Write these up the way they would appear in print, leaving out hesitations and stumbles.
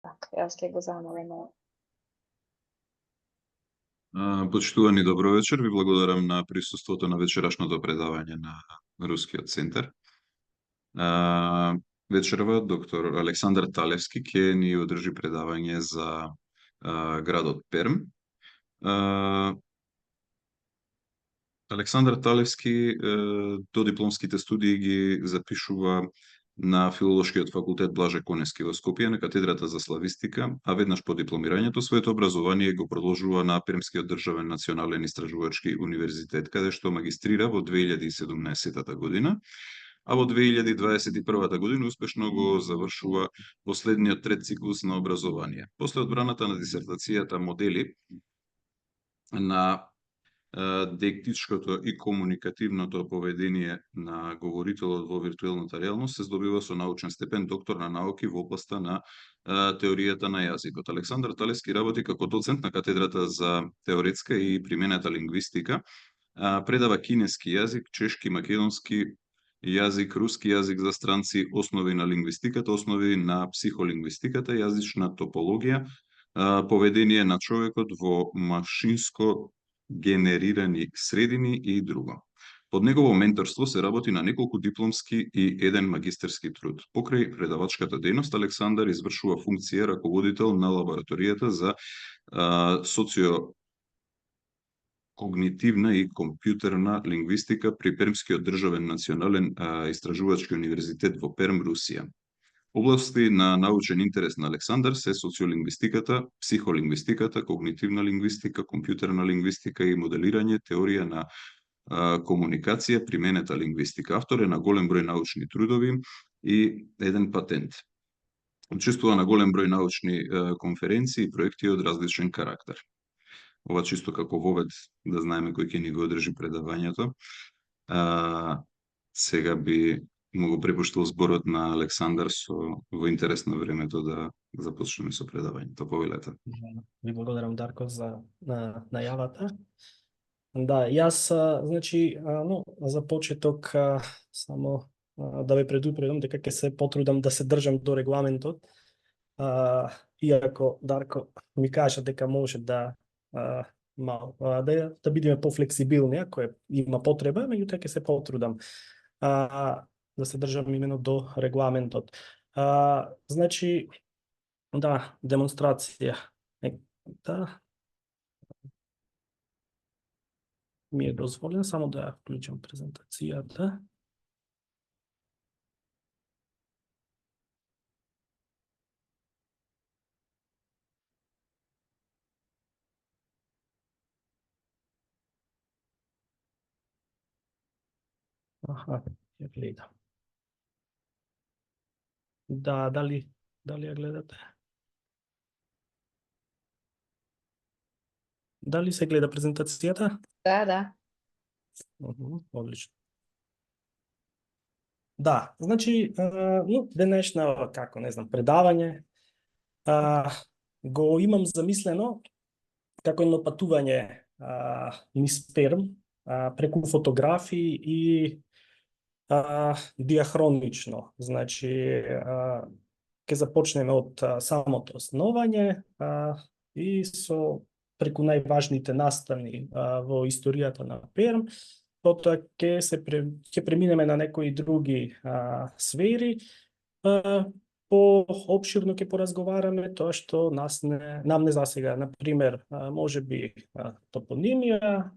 Јас ќе го замолам. Почитувани, добро вечер. Ви благодарам на присуството на вечерашното предавање на Рускиот центар. Вечерва доктор Александар Талевски ќе ни одржи предавање за градот Перм. Александар Талевски додипломските студии ги запишува на Филолошкиот факултет Блаже Коневски во Скопје на катедрата за славистика, а веднаш по дипломирањето своето образование го продолжува на Пермскиот државен национален истражувачки универзитет, каде што магистрира во 2017 година, а во 2021 година успешно го завршува последниот трет циклус на образование. После одбраната на дисертацијата модели на диектичкото и комуникативното поведение на говорителот во виртуелната реалност се здобива со научен степен доктор на науки во областа на теоријата на јазикот. Александар Талевски работи како доцент на катедрата за теоретска и применета лингвистика, предава кинески јазик, чешки, македонски јазик, руски јазик за странци, основи на лингвистиката, основи на психолингвистиката, јазична топологија, поведение на човекот во машинско генерирани средини и друго. Под негово менторство се работи на неколку дипломски и еден магистерски труд. Покрај предавачката дејност, Александар извршува функција раководител на лабораторијата за социокогнитивна и компјутерна лингвистика при Пермскиот државен национален истражувачки универзитет во Перм, Русија. Области на научен интерес на Александар се социолингвистиката, психолингвистиката, когнитивна лингвистика, компјутерна лингвистика и моделирање, теорија на комуникација, применета лингвистика. Автор е на голем број научни трудови и еден патент. Учествува на голем број научни конференции и проекти од различен карактер. Ова чисто како вовед да знаеме кој ќе ни го одржи предавањето. Сега би му го препуштил зборот на Александар во интерес на времето да започнеме со предавањето. Повелете. Ви благодарам, Дарко, за најавата. Да, јас, значи, за почеток само да ве предупредам дека ќе се потрудам да се држам до регламентот. Иако Дарко ми кажа дека може да бидеме пофлексибилни ако има потреба, меѓутоа ќе се потрудам да се држам именно до регламентот. Значи, да, демонстрација. Да. Ми е дозволено само да ја вклучам презентацијата. Аха, ја гледам. Да, дали ја гледате? Дали се гледа презентацијата? Да. Одлично. Да, значи, денешна, како не знам, предавање, го имам замислено како едно патување низ Перм, преку фотографии и диахронично. Значи, ќе започнеме од самото основање и со преку најважните настани во историјата на Перм, потоа ќе преминеме на некои други сфери, поопширно ќе поразговараме тоа што нам не засега, на пример, можеби топонимија,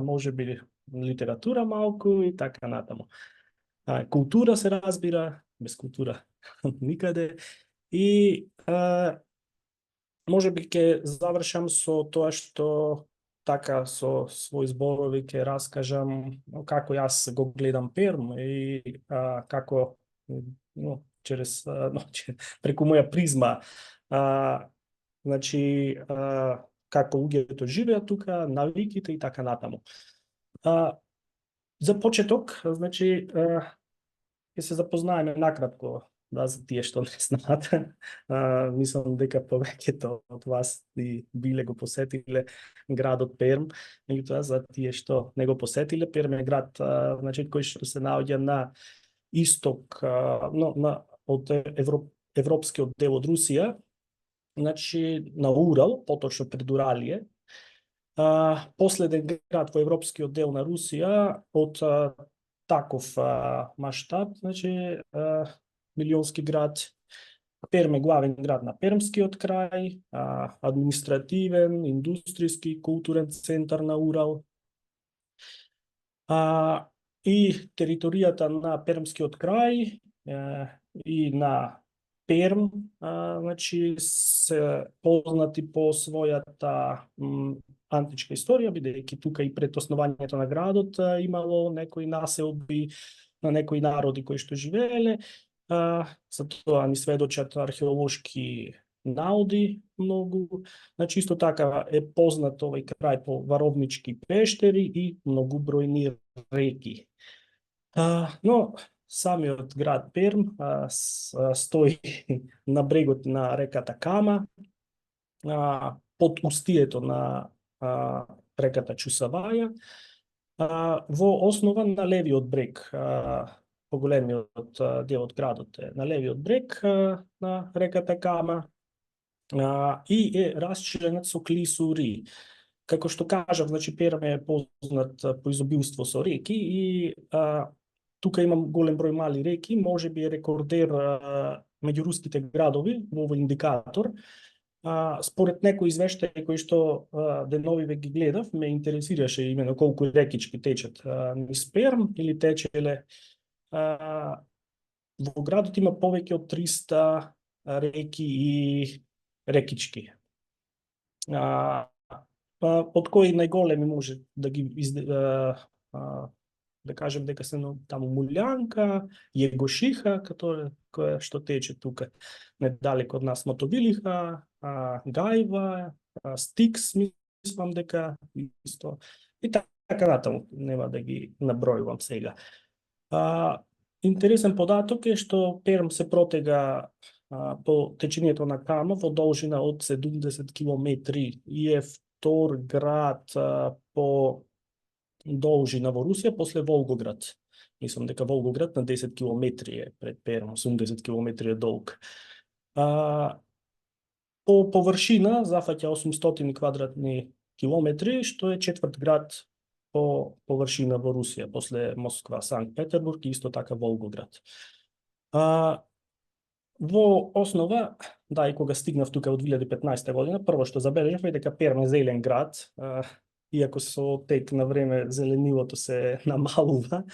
можеби литература малку и така натаму. Култура се разбира, без култура никаде. И можеби ќе завршам со тоа што така со своји зборови ќе раскажам како јас го гледам Перм и како преку моја призма, значи како луѓето живеат тука, навиките и така натаму. За почеток, значи ќе се запознаеме накратко за тие што не знаат. Мислам дека повеќето од вас и биле го посетиле градот Перм, меѓутоа за тие што не го посетиле, Перм е град значи кој што се наоѓа на исток, од европскиот дел од Русија, значи на Урал, поточно пред Уралие, последен град во европскиот дел на Русија од таков маштаб, значи милионски град. Перм е главен град на Пермскиот крај, административен, индустријски, културен центар на Урал. И територијата на Пермскиот крај и на Перм, значи се познати по својата античка историја, бидејќи тука и пред основањето на градот имало некои населби на некои народи кои што живееле. За тоа ни сведочат археолошки наоди многу. Значи исто така е познат овој крај по варовнички пештери и многубројни реки. Но самиот град Перм стои на брегот на реката Кама, под устието на реката Чусаваја, во основа на левиот брег. Поголемиот дел од градот е на левиот брег на реката Кама и е расчленет со клисури. Како што кажав, значи Перм е познат по изобилство со реки и тука имам голем број мали реки, може би е рекордер меѓу руските градови во овој индикатор. Според некои извештаи кои што деновиве ги гледав, ме интересираше именно колку рекички течат низ Перм или течеле. Во градот има повеќе од 300 реки и рекички. Од кои најголеми може да ги да кажем дека се таму Мулјанка, Јегошиха, која што тече тука недалеко од нас, Мотовилиха, Гајва, Стикс, мислам дека исто. И така натаму, нема да ги набројувам сега. Интересен податок е што Перм се протега по течењето на Кама во должина од 70 километри и е втор град по должина во Русија после Волгоград. Мислам дека Волгоград на 10 километри е пред Перм, 80 километри е долг. По површина зафаќа 800 квадратни километри, што е четврт град по површина во Русија, после Москва, Санкт Петербург и исто така Волгоград. Во основа, да, и кога стигнав тука од 2015 година, прво што забележав е дека Перм е зелен град, иако со тек на време зеленилото се намалува.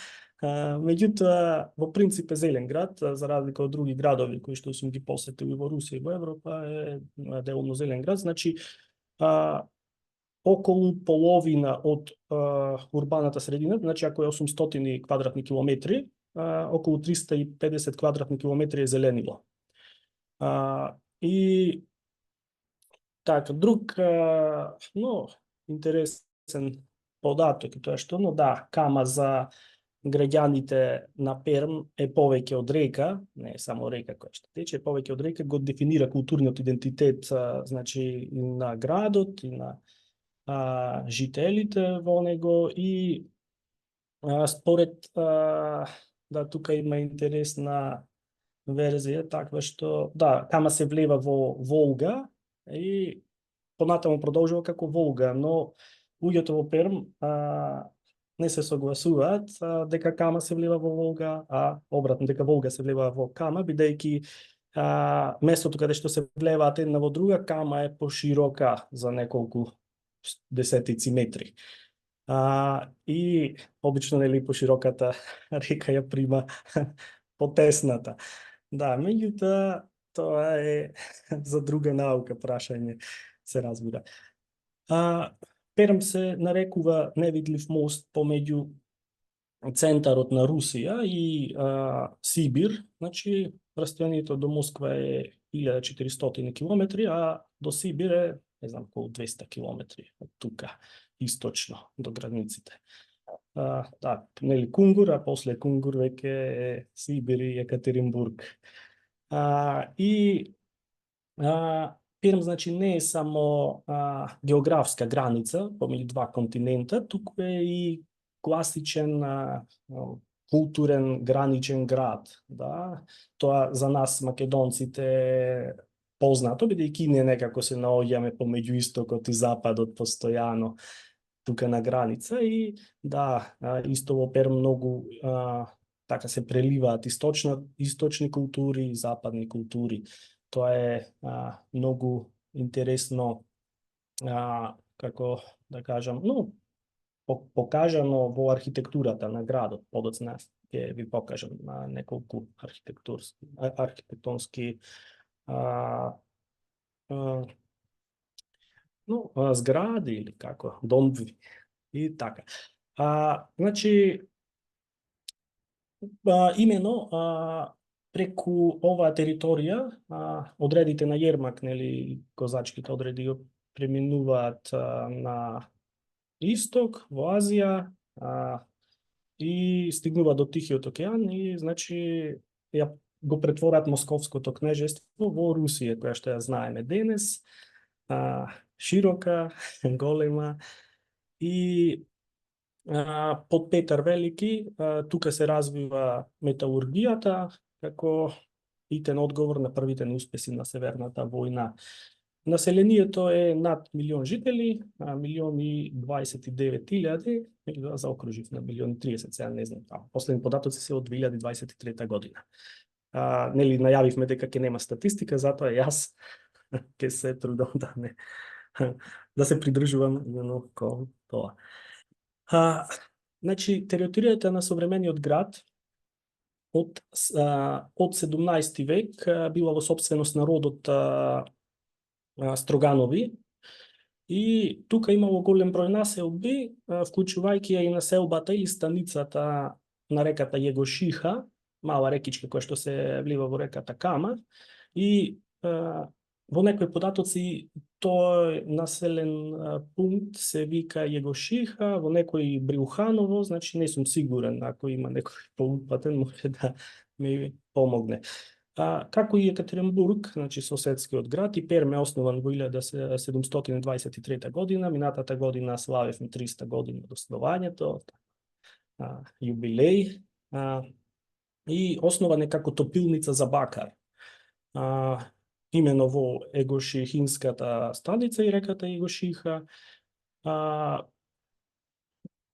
Меѓутоа, во принцип е зелен град, за разлика од други градови кои што сум ги посетил и во Русија и во Европа, е делумно зелен град. Значи, околу половина од урбаната средина, значи ако е 800 квадратни километри, околу 350 квадратни километри е зеленило. И така, друг, но интересен податок е тоа што, но да, Кама за граѓаните на Перм е повеќе од река, не е само река која што тече, е повеќе од река, го дефинира културниот идентитет, значи на градот и на жителите во него и според да, тука има интересна верзија, таква што да, Кама се влева во Волга и понатаму продолжува како Волга, но луѓето во Перм не се согласуваат дека Кама се влева во Волга, обратно дека Волга се влева во Кама, бидејќи местото каде што се влеваат една во друга, Кама е поширока за неколку десетици метри. И обично нели пошироката река ја прима потесната. Да, меѓутоа тоа е за друга наука прашање, се разбира. Перм се нарекува невидлив мост помеѓу центарот на Русија и Сибир, значи растојанието до Москва е 1400 километри, а до Сибир е, не знам, околу 200 километри од тука, источно до границите. Да, нели Кунгур, а после Кунгур веќе е Сибир и Екатеринбург. И Перм, значи, не е само географска граница помеѓу два континента, туку е и класичен културен граничен град, да. Тоа за нас македонците е познато, бидејќи ние некако се наоѓаме помеѓу истокот и западот постојано тука на граница и да, исто во Перм многу така се преливаат источни култури и западни култури. Тоа е многу интересно, како да кажам, покажано во архитектурата на градот. Подоцна ќе ви покажам неколку архитектонски згради или како, домви и така. Значи, имено преку оваа територија, одредите на Јермак, нели, козачките одреди преминуваат на исток, во Азија, и стигнува до Тихиот океан и, значи, ја го претворат Московското кнежество во Русија, која што ја знаеме денес, широка, голема, и под Петар Велики тука се развива металургијата како итен одговор на првите неуспеси на Северната војна. Населението е над 1.000.000 жители, 1.029.000, или заокружив на 1.030.000, сега не знам. Последни податоци се од 2023 година. Нели најавивме дека ќе нема статистика, затоа јас ќе се трудам да се придржувам именно кон тоа. Значи, територијата на современиот град од 17 век била во собственост на родот Строганови и тука имало голем број населби, вклучувајќи ја и населбата или станицата на реката Јегошиха, мала рекичка која што се влива во реката Кама, и во некои податоци тој населен пункт се вика Јегошиха, во некој Брилханово, значи не сум сигурен, ако има некој поупатен може да ми помогне. Како и Екатеринбург, значи соседскиот град, и Перм е основан во 1723 година, минатата година славевме 300 години од основањето, јубилеј, и основан е како топилница за бакар. Имено во Егошихинската станица и реката Егошиха.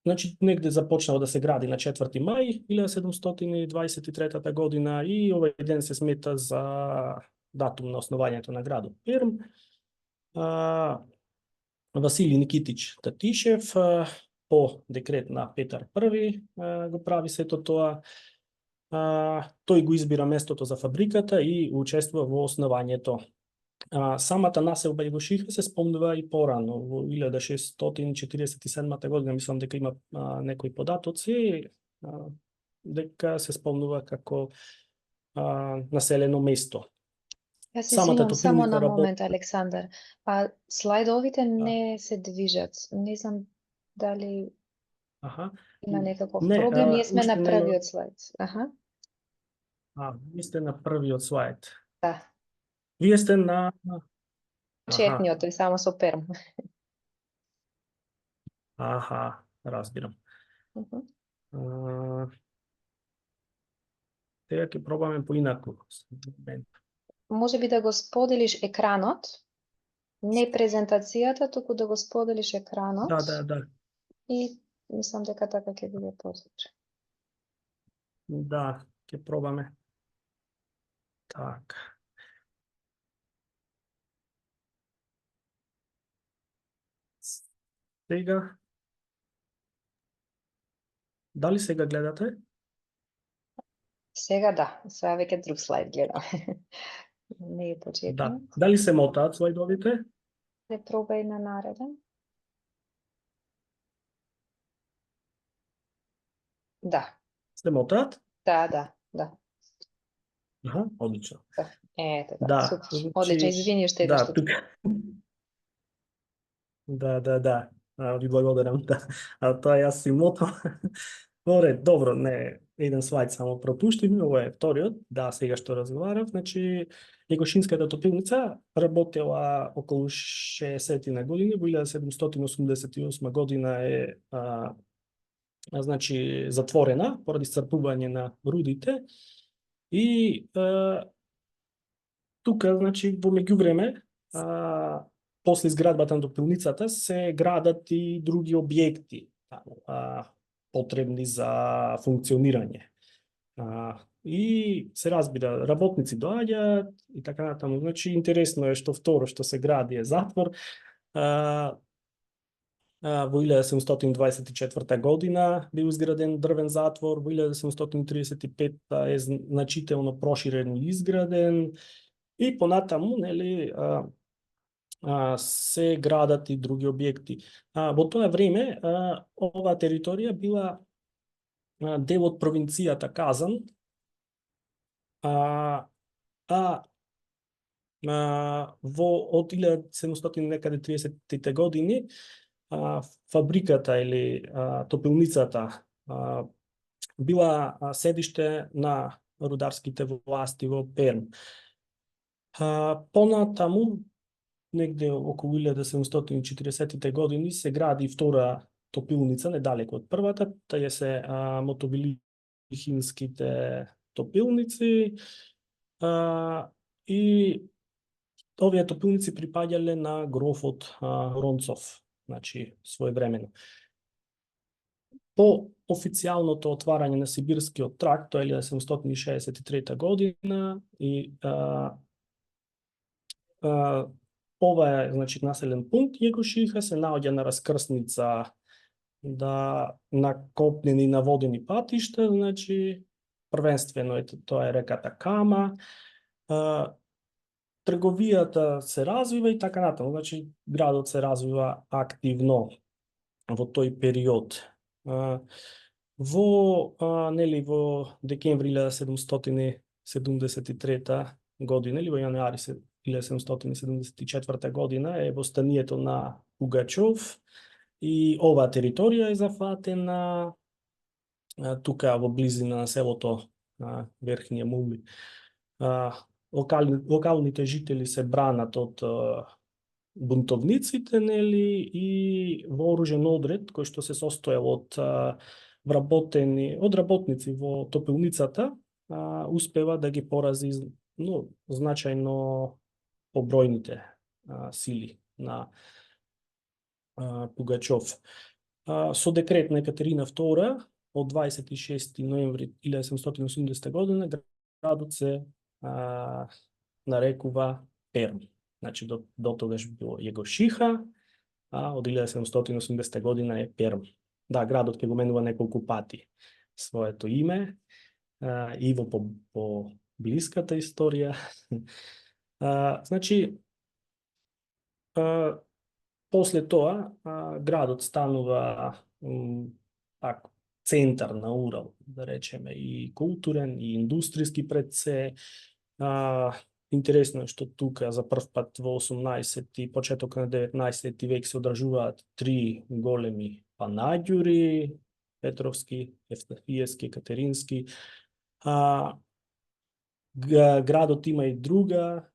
Значи, негде започнало да се гради на 4 мај 1723 година и овој ден се смета за датум на основањето на градот Перм. Василий Никитич Татишев по декрет на Петар I го прави сето тоа. Тој го избира местото за фабриката и учествува во основањето. Самата населба Јегошиха се спомнува и порано, во 1647 година, мислам дека има некои податоци, дека се спомнува како населено место. Јас се извинувам само на момент, Александар. Слайдовите не се движат. Не знам дали има некаков проблем. Ние сме на првиот слайд. Вие сте на првиот слайд. Да. Вие сте на четниот, тој само со Перм. Разбирам. Сега ќе пробаме поинаку. Може би да го споделиш екранот, не презентацијата, туку да го споделиш екранот. Да. И мислам дека така ќе биде позвуче. Да, ќе пробаме. Така. Сега. Дали сега гледате? Сега да, сега веќе друг слайд гледам. Не е почетен. Да. Дали се мотаат слайдовите? Не пробај на нареден. Да. Се мотаат? Да. Одлично. Ете, да. Супер. Одлично, извини што да, што. Да. Ви благодарам. Да. Тоа јас си мотам. Добро, не, еден слайд само пропуштим, ова е вториот, да, сега што разговарав, значи, Егошинската топилница работела околу 60 на години, во 1788 година е значи затворена поради исцрпување на рудите и тука, значи, во меѓувреме, после изградбата на топилницата се градат и други објекти потребни за функционирање. И се разбира, работници доаѓаат и така натаму. Значи, интересно е што второ што се гради е затвор. Во 1724 година бил изграден дрвен затвор, во 1735 е значително проширен и изграден и понатаму, нели, се градат и други објекти. Во тоа време оваа територија била дел од провинцијата Казан, во од 1730 години фабриката или топилницата била седиште на рударските власти во Перм. Понатаму, негде околу 1740 години, се гради втора топилница, недалеко од првата, таа се мотобилихинските топилници, и овие топилници припаѓале на грофот Ронцов, значи своевремено. По официјалното отварање на Сибирскиот тракт, тоа е 1763 година, и ова е, значи, населен пункт Јегошиха, се наоѓа на раскрсница на копнени и на водени патишта, значи првенствено тоа е реката Кама. Трговијата се развива и така натаму, значи градот се развива активно во тој период. Во декември 1773 година или во јануари 1774 година е востанието на Пугачов и оваа територија е зафатена тука во близина на селото Верхниот Мули. Локалните жители се бранат од бунтовниците, нели, и вооружен одред кој што се состоел од работници во топилницата, успева да ги порази значајно побројните сили на Пугачов. Со декрет на Екатерина II од 26 ноември 1780 година градот се нарекува Перм. Значи до тогаш било Јегошиха, од 1780 година е Перм. Да, градот ќе го менува неколку пати своето име, и во по блиската историја. Значи, после тоа градот станува центар на Урал, да речеме, и културен, и индустријски пред се. Интересно е што тука за прв пат во 18 и почеток на 19 век се одржуваат 3 големи панаѓури, Петровски, Евстафиевски, Катерински. Градот има и друга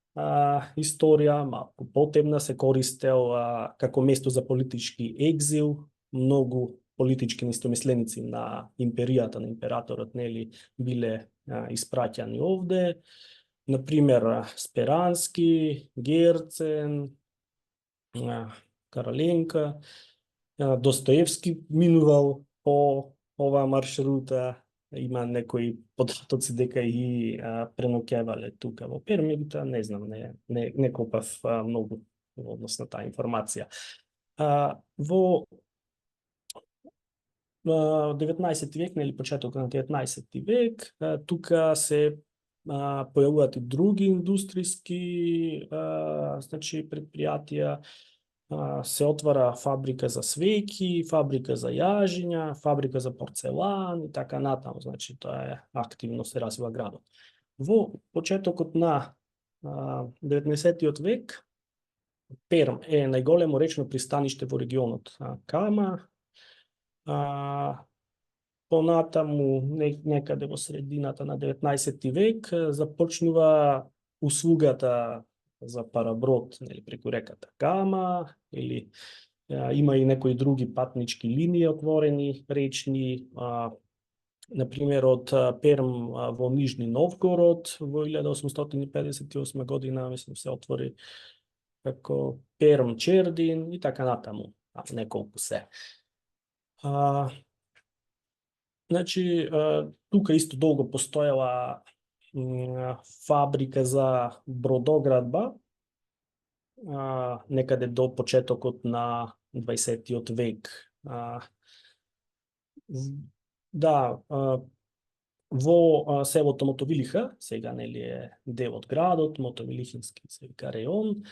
историја, малку потемна, се користел како место за политички екзил, многу политички неистомисленици на империјата, на императорот, нели, биле испраќани овде. Например, Сперански, Герцен, Кароленка, Достоевски минувал по оваа маршрута, има некои податоци дека и преноќевале тука во Пермигта, не знам, не копав многу во однос на таа информација. Во 19 век, или почеток на 19 век, тука се појавуваат и други индустријски значи предпријатија, се отвара фабрика за свеќи, фабрика за јажиња, фабрика за порцелан и така натаму, значи тоа е активно се развива градот. Во почетокот на 19 век Перм е најголемо речно пристаниште во регионот Кама. Понатаму, некаде во средината на 19 век, започнува услугата за параброд, нели, преку реката Кама, или Има и некои други патнички линии отворени, речни, например, од Перм во Нижни Новгород во 1858 година, мислам, се отвори како Перм Чердин и така натаму, неколку се. Значи, тука исто долго постоела фабрика за бродоградба, некаде до почетокот на 20-тиот век. Да, во селото Мотовилиха, сега нели е дел од градот, Мотовилихински се вика реон,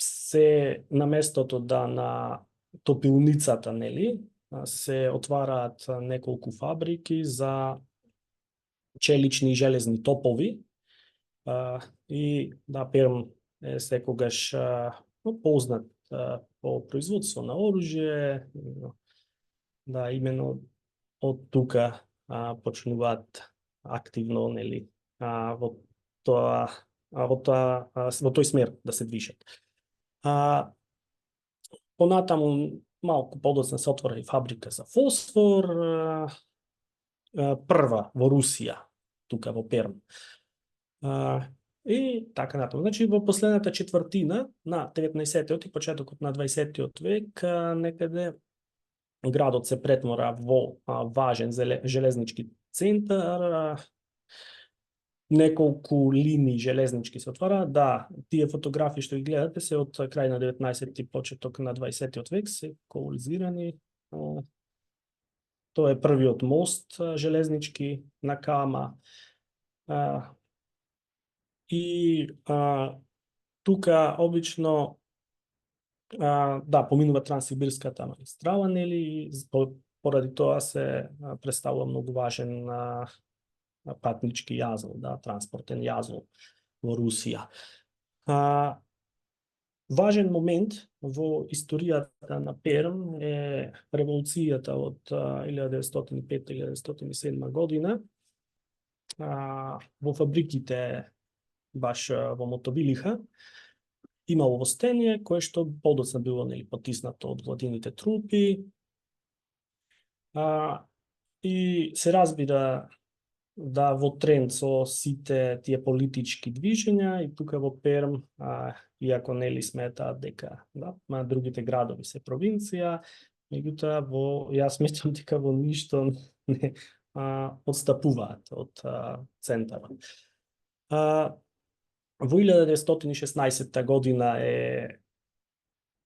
се на местото на топилницата, нели, се отвараат неколку фабрики за челични и железни топови, и да, Перм е секогаш познат по производство на оружје, да, именно од тука почнуваат активно, нели, во тој смер да се движат. Понатаму малку подоцна се отвори фабрика за фосфор, прва во Русија, тука во Перм. И така натаму. Значи, во последната четвртина на 19-тиот и почетокот на 20-тиот век, некаде градот се претвора во важен железнички центар, неколку линии железнички се отвара. Да, тие фотографии што ги гледате се од крај на 19-ти и почеток на 20-тиот век, се колонизирани. Тоа е првиот мост железнички на Кама. И тука обично да, поминува Транссибирската магистрала, нели, и поради тоа се представува многу важен патнички јазол, да, транспортен јазол во Русија. Важен момент во историјата на Перм е револуцијата од 1905-1907 година. Во фабриките баш во Мотовилиха имало восстание кое што подоцна било, нели, потиснато од владините трупи, и се разбира да во тренд со сите тие политички движења и тука во Перм, иако нели сметаат дека да, другите градови се провинција, меѓутоа јас сметам дека во ништо не отстапуваат од центарот. Во 1916 година е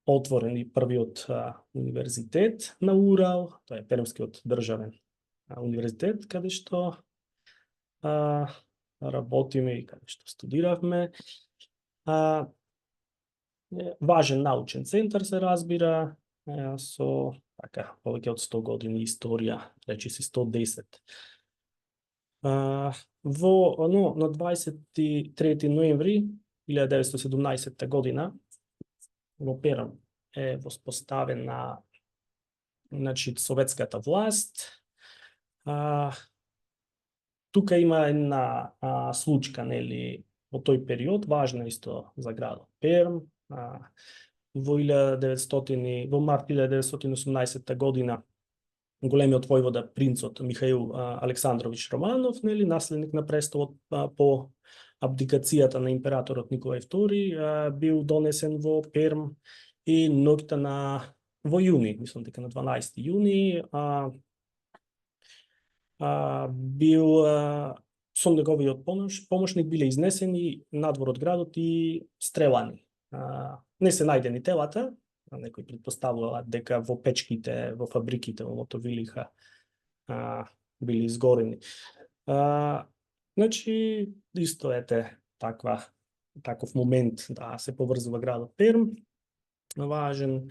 отворен и првиот универзитет на Урал, тоа е Пермскиот државен универзитет, каде што работиме и каде што студиравме. Важен научен центар се разбира, со така повеќе од 100 години историја, речиси 110. На 23 ноември 1917 година во Перм е воспоставена, значи, советската власт. Тука има една случка, нели, во тој период, важна исто за градот Перм. Во март 1918 година големиот војвода, принцот Михаил Александрович Романов, нели, наследник на престолот по абдикацијата на императорот Николај II, бил донесен во Перм и ноќта во јуни, мислам дека на 12 јуни, бил со неговиот помошник биле изнесени надвор од градот и стрелани. Не се најдени телата, некои предпоставуваат дека во печките, во фабриките во Мотовилиха били изгорени. Значи, исто ете таков момент да се поврзува градот Перм. Важен.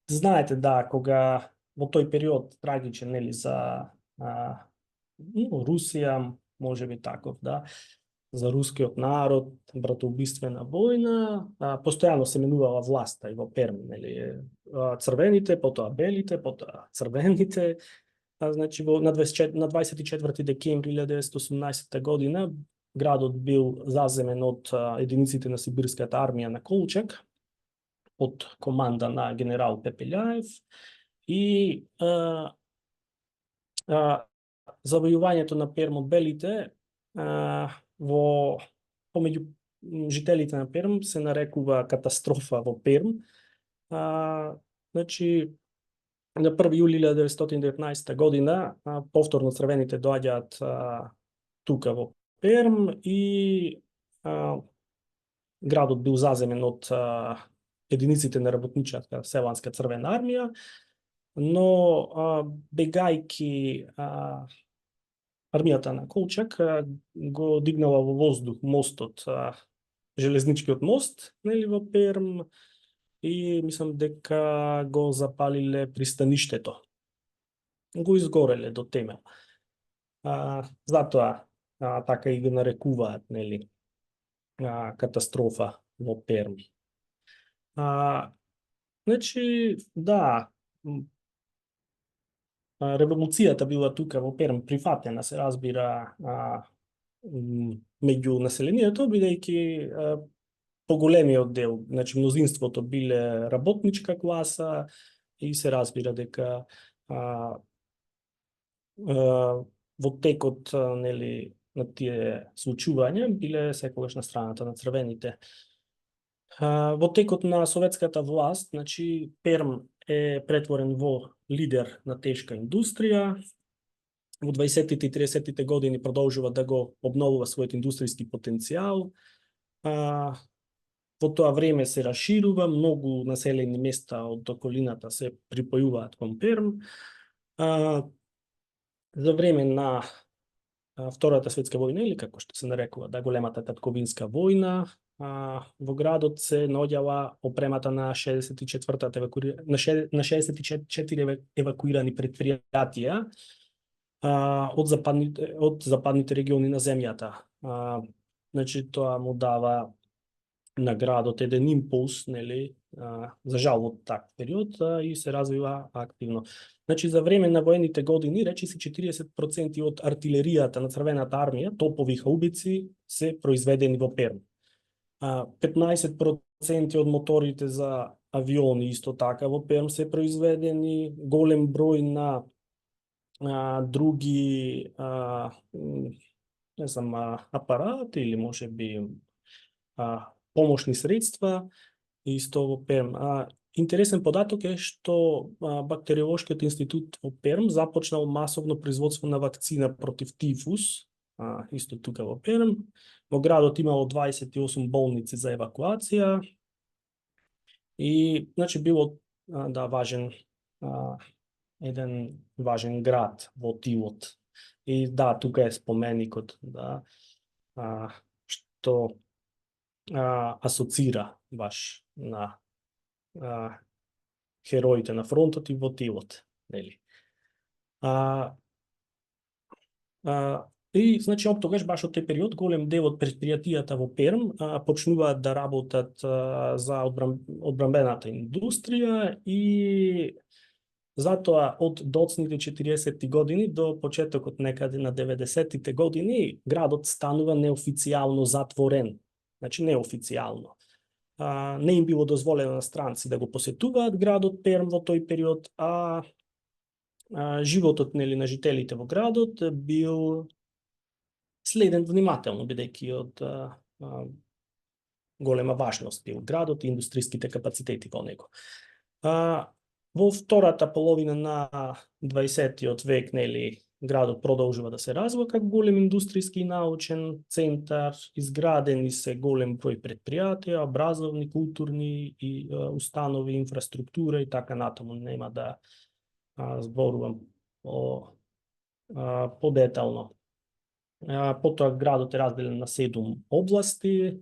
Знаете, да, кога во тој период трагичен, нели, за Русија, можеби таков, да, за рускиот народ, братоубиствена војна, постојано се менувала власта и во Перм, нели, црвените, потоа белите, потоа црвените. Значи, на 24 декември 1918 година градот бил заземен од единиците на Сибирската армија на Колчак, под команда на генерал Пепељаев и завојувањето на Перм од белите во помеѓу жителите на Перм се нарекува катастрофа во Перм. Значи, на 1 јули 1919 година повторно црвените доаѓаат тука во Перм и градот бил заземен од единиците на работничката селанска црвена армија, но бегајки армијата на Колчак го дигнала во воздух мостот, железничкиот мост, нели, во Перм, и мислам дека го запалиле пристаништето. Го изгореле до темел. Затоа така и го нарекуваат, нели, катастрофа во Перм. Значи, да, револуцијата била тука во Перм прифатена, се разбира, меѓу населението, бидејќи поголемиот дел, значи мнозинството биле работничка класа и се разбира дека во текот, нели, на тие случувања биле секогаш на страната на црвените. Во текот на советската власт, значи Перм е претворен во лидер на тешка индустрија. Во 20-тите и 30-тите години продолжува да го обновува својот индустријски потенцијал. Во тоа време се расширува, многу населени места од околината се припојуваат кон Перм. За време на Втората светска војна, или како што се нарекува, да, големата татковинска војна, во градот се наоѓала опремата на 64 евакуирани предпријатија од западните региони на земјата. Значи, тоа му дава на градот еден импулс, нели, за жал во таков период, и се развива активно. Значи, за време на воените години, речиси 40% од артилеријата на црвената армија, топови хаубици, се произведени во Перм. 15% од моторите за авиони исто така во Перм се произведени, голем број на други не знам, апарати или може би помошни средства исто во Перм. Интересен податок е што Бактериолошкиот институт во Перм започнал масовно производство на вакцина против тифус, исто тука во Перм. Во градот имало 28 болници за евакуација и, значи, било важен, еден важен град во тилот. И да, тука е споменикот, да, што асоцира баш на хероите на фронтот и во тилот, нели. И, значи, оттогаш, баш од тој период, голем дел од предпријатијата во Перм почнуваат да работат за одбранбената индустрија и затоа од доцните 40-ти години до почетокот некаде на 90-тите години градот станува неофицијално затворен. Значи, неофицијално. Не им било дозволено на странци да го посетуваат градот Перм во тој период, животот, нели, на жителите во градот бил следен внимателно, бидејќи од голема важност бил градот и индустријските капацитети во него. Во втората половина на 20-тиот век, нели, градот продолжува да се развива како голем индустријски и научен центар, изградени се голем број предпријатија, образовни, културни и установи, инфраструктура и така натаму. Нема да зборувам подетално. Потоа градот е разделен на 7 области.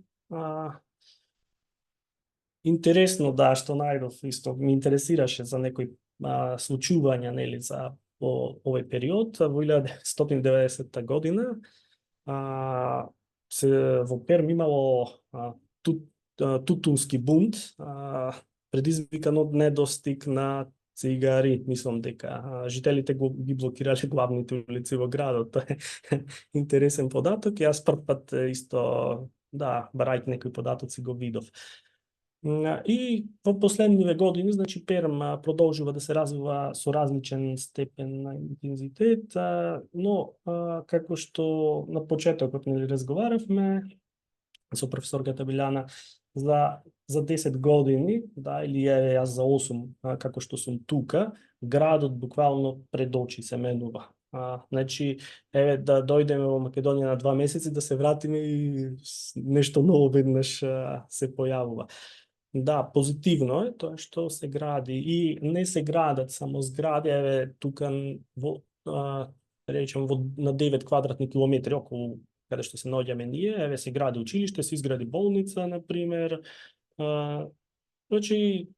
Интересно, да, што најдов, исто ми интересираше за некои случувања, нели, за во овој период. Во 1990 година во Перм имало тутунски бунт, предизвикан од недостиг на цигари. Мислам дека жителите ги блокирале главните улици во градот. Интересен податок. Јас прв пат исто, да, барајќи некои податоци го видов. И во последниве години, значи Перм продолжува да се развива со различен степен на интензитет, но како што на почетокот не разговаравме со професорката Билјана за 10 години, да, или јас за 8, како што сум тука, градот буквално пред очи се менува. Значи, еве да дојдеме во Македонија на 2 месеци, да се вратиме и нешто ново веднаш се појавува. Да, позитивно е тоа што се гради и не се градат само згради, еве тука во речем на 9 квадратни километри околу каде што се наоѓаме ние, еве се гради училиште, се изгради болница на пример. Значи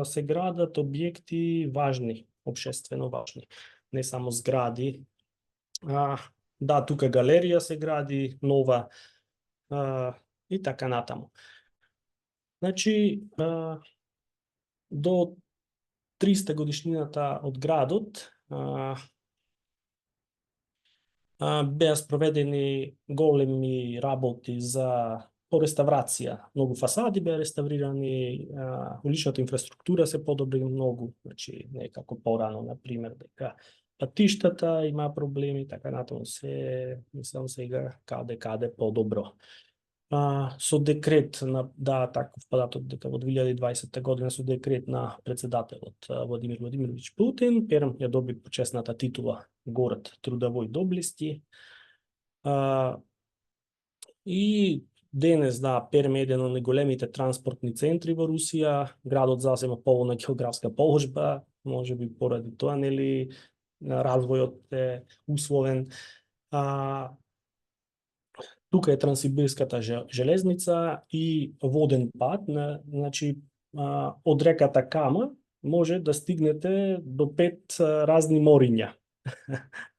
се градат објекти важни, општествено важни, не само згради. Да, тука галерија се гради нова и така натаму. Значи, до 300 годишнината од градот беа спроведени големи работи по реставрација. Многу фасади беа реставрирани, уличната инфраструктура се подобри многу, значи не како порано, на пример, дека патиштата има проблеми, така натаму се, мислам сега каде подобро. Со декрет да, таков податок дека во 2020 година со декрет на председателот Владимир Владимирович Путин, Перм ја доби почесната титула город трудовој доблести. И денес, да, Перм е еден од најголемите транспортни центри во Русија, градот засема поволна географска положба, можеби поради тоа, нели, развојот е условен. Тука е Транссибирската железница и воден пат, значи од реката Кама може да стигнете до 5 разни мориња,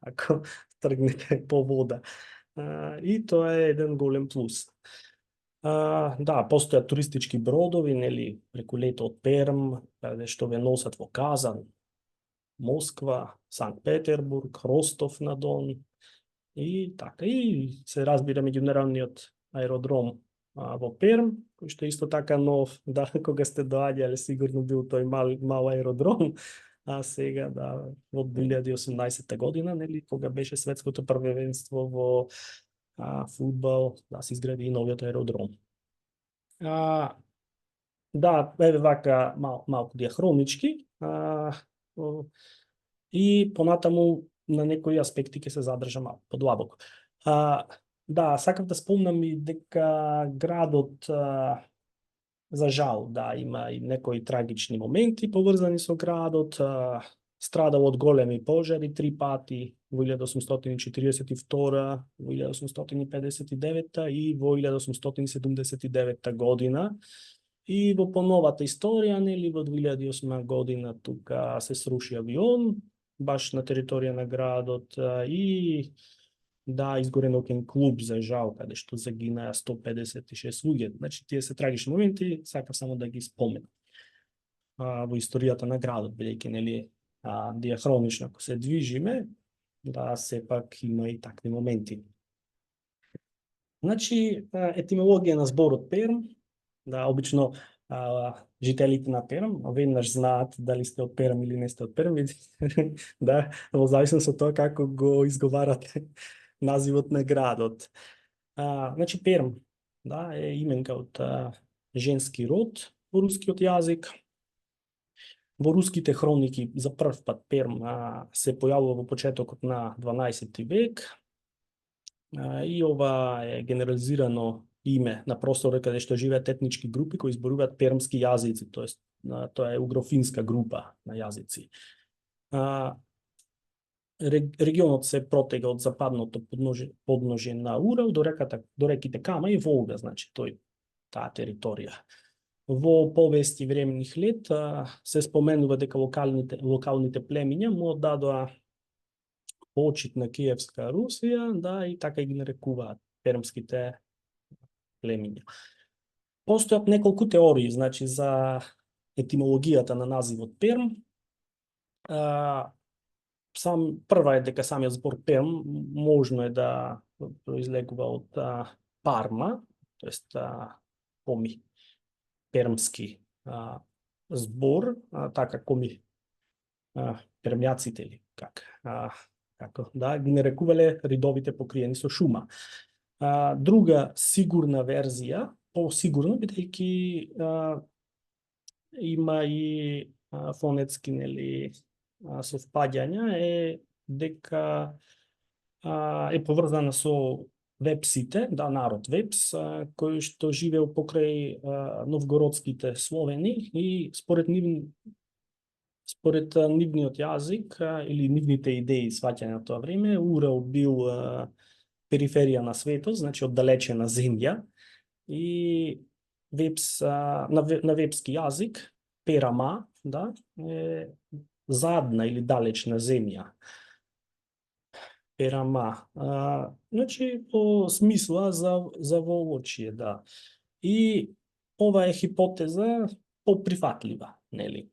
ако тргнете по вода. И тоа е еден голем плюс. Да, постојат туристички бродови, нели, преку лето од Перм, каде што ве носат во Казан, Москва, Санкт Петербург, Ростов на Дон, и така, и се разбира меѓународниот аеродром во Перм, кој што е исто така нов, да, кога сте доаѓале, сигурно бил тој мал аеродром, а сега, да, во 2018 година, нели, кога беше светското првенство во фудбал, да се изгради и новиот аеродром. Да, еве вака малку диахронички, и понатаму на некои аспекти ќе се задржам малку подлабоко. Да, сакав да спомнам и дека градот, за жал, да, има и некои трагични моменти поврзани со градот, страдал од големи пожари 3 пати, во 1842, во 1859 и во 1879 година. И во поновата историја, нели, во 2008 година тука се сруши авион, баш на територија на градот, и да, изгорен ноќен клуб, за жал, каде што загинаа 156 луѓе. Значи, тие се трагични моменти, сакав само да ги споменам во историјата на градот, бидејќи, нели, диахронично ако се движиме, да, сепак има и такви моменти. Значи, етимологија на зборот Перм, да, обично жителите на Перм веднаш знаат дали сте од Перм или не сте од Перм, да, во зависност од тоа како го изговарате називот на градот. Значи, Перм, да, е именка од женски род во рускиот јазик. Во руските хроники за прв пат Перм се појавува во почетокот на 12 век, и ова е генерализирано име на просторот каде што живеат етнички групи кои зборуваат пермски јазици, тоест тоа е угрофинска група на јазици. Регионот се протега од западното подножје на Урал до реките Кама и Волга, значи таа територија. Во повести времених лет се споменува дека локалните племиња му оддадоа почит на Киевска Русија, да, и така ги нарекуваат пермските племиња. Постојат неколку теории, значи, за етимологијата на називот Перм. Прва е дека самиот збор Перм можно е да произлегува од Парма, тоест поми. пермски збор, така коми пермјаците или како да ги нарекувале ридовите покриени со шума. Друга сигурна верзија, по-сигурно, бидејќи има и фонетски нели совпаѓања, е дека е поврзана со вепсите, да, народ вепс, кој што живеел покрај новгородските Словени и според нивниот јазик или нивните идеи сваќање на тоа време, Урал бил периферија на светот, значи оддалечена земја, и вепс, на вепски јазик, перама, да, е задна или далечна земја. Перама. Значи, по смисла за воочие, да. И ова е хипотеза поприфатлива, нели?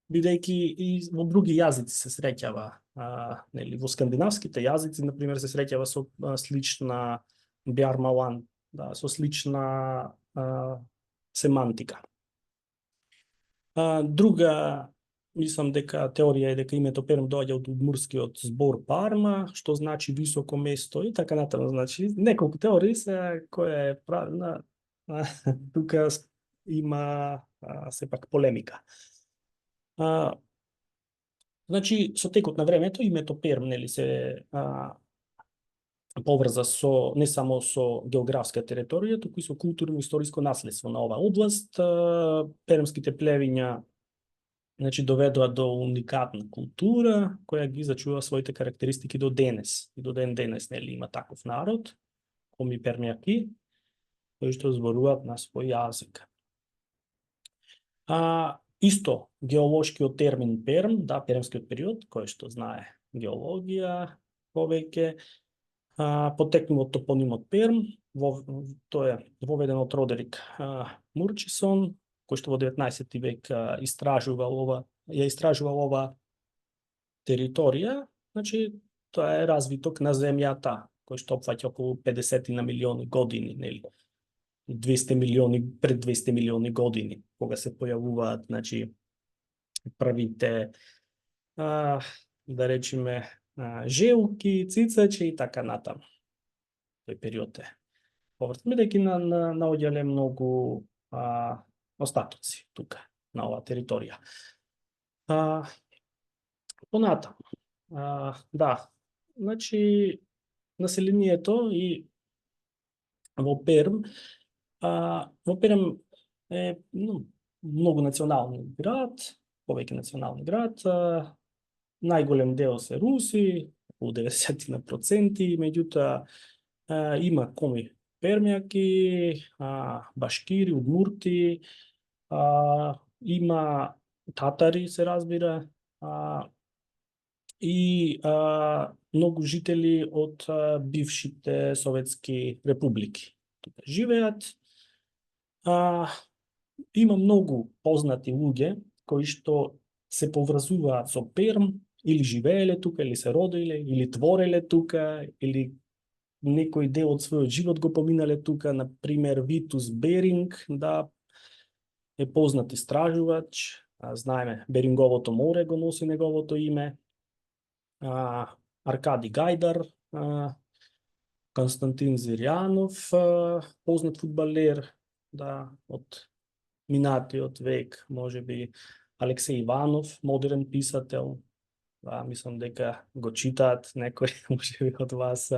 Бидејќи и во други јазици се среќава, нели, во скандинавските јазици, например, се среќава со слична бјармалан, да, со слична семантика. Друга, мислам дека теорија е дека името Перм доаѓа од удмурскиот збор Парма, што значи високо место и така натаму. Значи, неколку теории се која е правилна, тука има сепак полемика. Значи, со текот на времето името Перм нели се поврза со не само со географска територија, туку и со културно-историско наследство на оваа област. Пермските плевиња значи доведоа до уникатна култура која ги зачува своите карактеристики до денес. И до ден денес нели има таков народ, коми пермјаки, кои што зборуваат на свој јазик. Исто геолошкиот термин Перм, да, пермскиот период, кој што знае геологија повеќе, потекнува од топонимот Перм, тоа е воведен од Родерик Мурчисон, кој што во 19 век ја истражувал ова територија. Значи, тоа е развиток на земјата, кој што опфаќа околу 50 на милиони години, нели? 200 милиони, пред 200 милиони години, кога се појавуваат, значи, првите, да речеме, желки, цицачи и така натаму. Тој период е повртен, бидејќи наоѓале многу остатоци тука, на оваа територија. Понатаму, да, значи, населението и во Перм, е многу национални град, повеќе национални град, најголем дел се руси, околу 90%, меѓутоа има коми пермјаки, башкири, удмурти, има татари, се разбира, и многу жители од бившите советски републики тука живеат. Има многу познати луѓе кои што се поврзуваат со Перм, или живееле тука, или се родиле, или твореле тука, или некој дел од својот живот го поминале тука. Например, Витус Беринг, да, е познат истражувач, знаеме, Беринговото море го носи неговото име, Аркади Гајдар, Константин Зирјанов, познат фудбалер, да, од минатиот век, можеби Алексеј Иванов, модерен писател, да, мислам дека го читаат некој можеби од вас.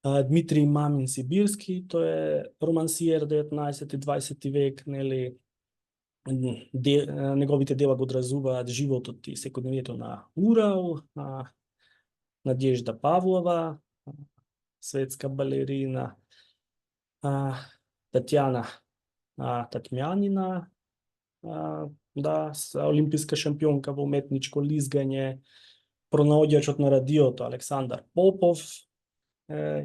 Дмитрий Мамин Сибирски, тој е романсиер 19 и 20 век, нели, неговите дела го одразуваат животот и секојдневието на Урал, Надежда Павлова, светска балерина, Татјана Татмјанина, да, олимписка шампионка во уметничко лизгање, пронаоѓачот на радиото Александар Попов,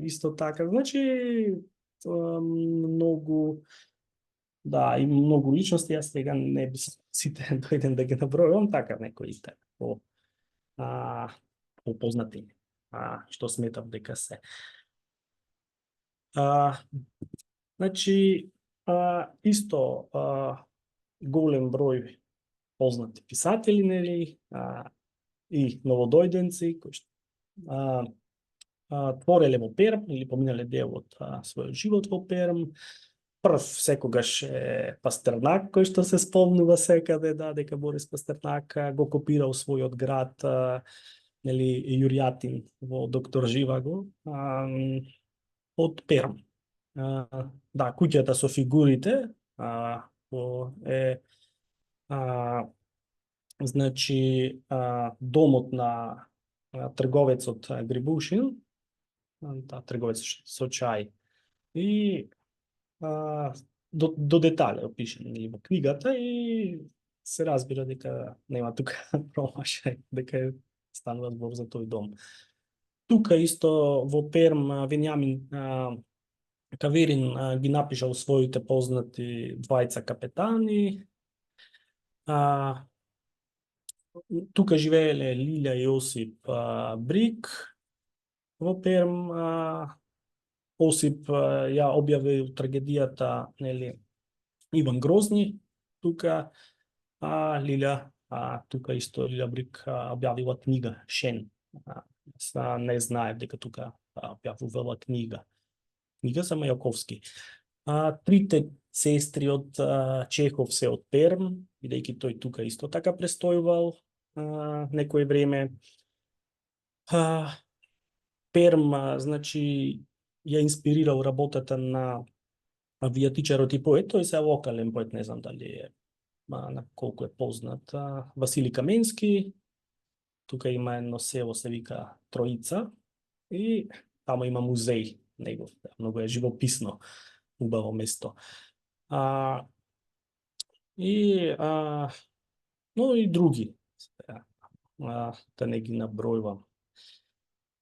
исто така. Значи, многу, да, и многу личности, јас сега не би сите дојдем да ги набројувам, така некои попознати, што сметам дека се. Значи, исто голем број познати писатели, нели, и новодојденци кои што твореле во Перм или поминале дел од својот живот во Перм. Прв секогаш е Пастернак, кој што се спомнува секаде, да, дека Борис Пастернак го копирал својот град, нели, Јурјатин во Доктор Живаго, од Перм. Да, куќата со фигурите е значи домот на трговецот Грибушин, да, трговец со чај. И до детали опишен во книгата и се разбира дека нема тука промашај, дека станува збор за тој дом. Тука исто во Перм Вениамин Каверин ги напишал своите познати двајца капетани. Тука живееле Лилја и Осип Брик во Перм. Осип ја објавил трагедијата, нели, Иван Грозни тука, Лилја тука исто Лилја Брик објавила книга Шен. Не знаев дека тука објавувала книга за Мајаковски. Трите сестри од Чехов се од Перм, бидејќи тој тука исто така престојувал некој време. Перм, значи, ја инспирирал работата на авијатичарот и поет, тој се локален поет, не знам дали е на колку е познат, Васили Каменски. Тука има едно село се вика Троица и таму има музеј негов, многу е живописно, убаво место. Но и други, да не ги набројувам.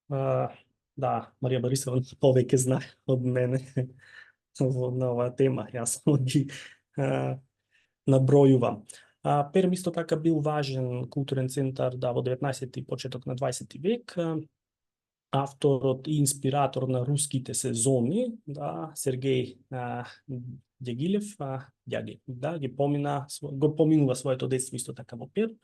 Да, Марија Борисова повеќе знае од мене на оваа тема, јас само ги набројувам. Перм исто така бил важен културен центар во 19 и почеток на 20 век. Авторот и инспиратор на руските сезони, да, Сергеј Дјагилев, да, го поминува своето детство исто така во Перм.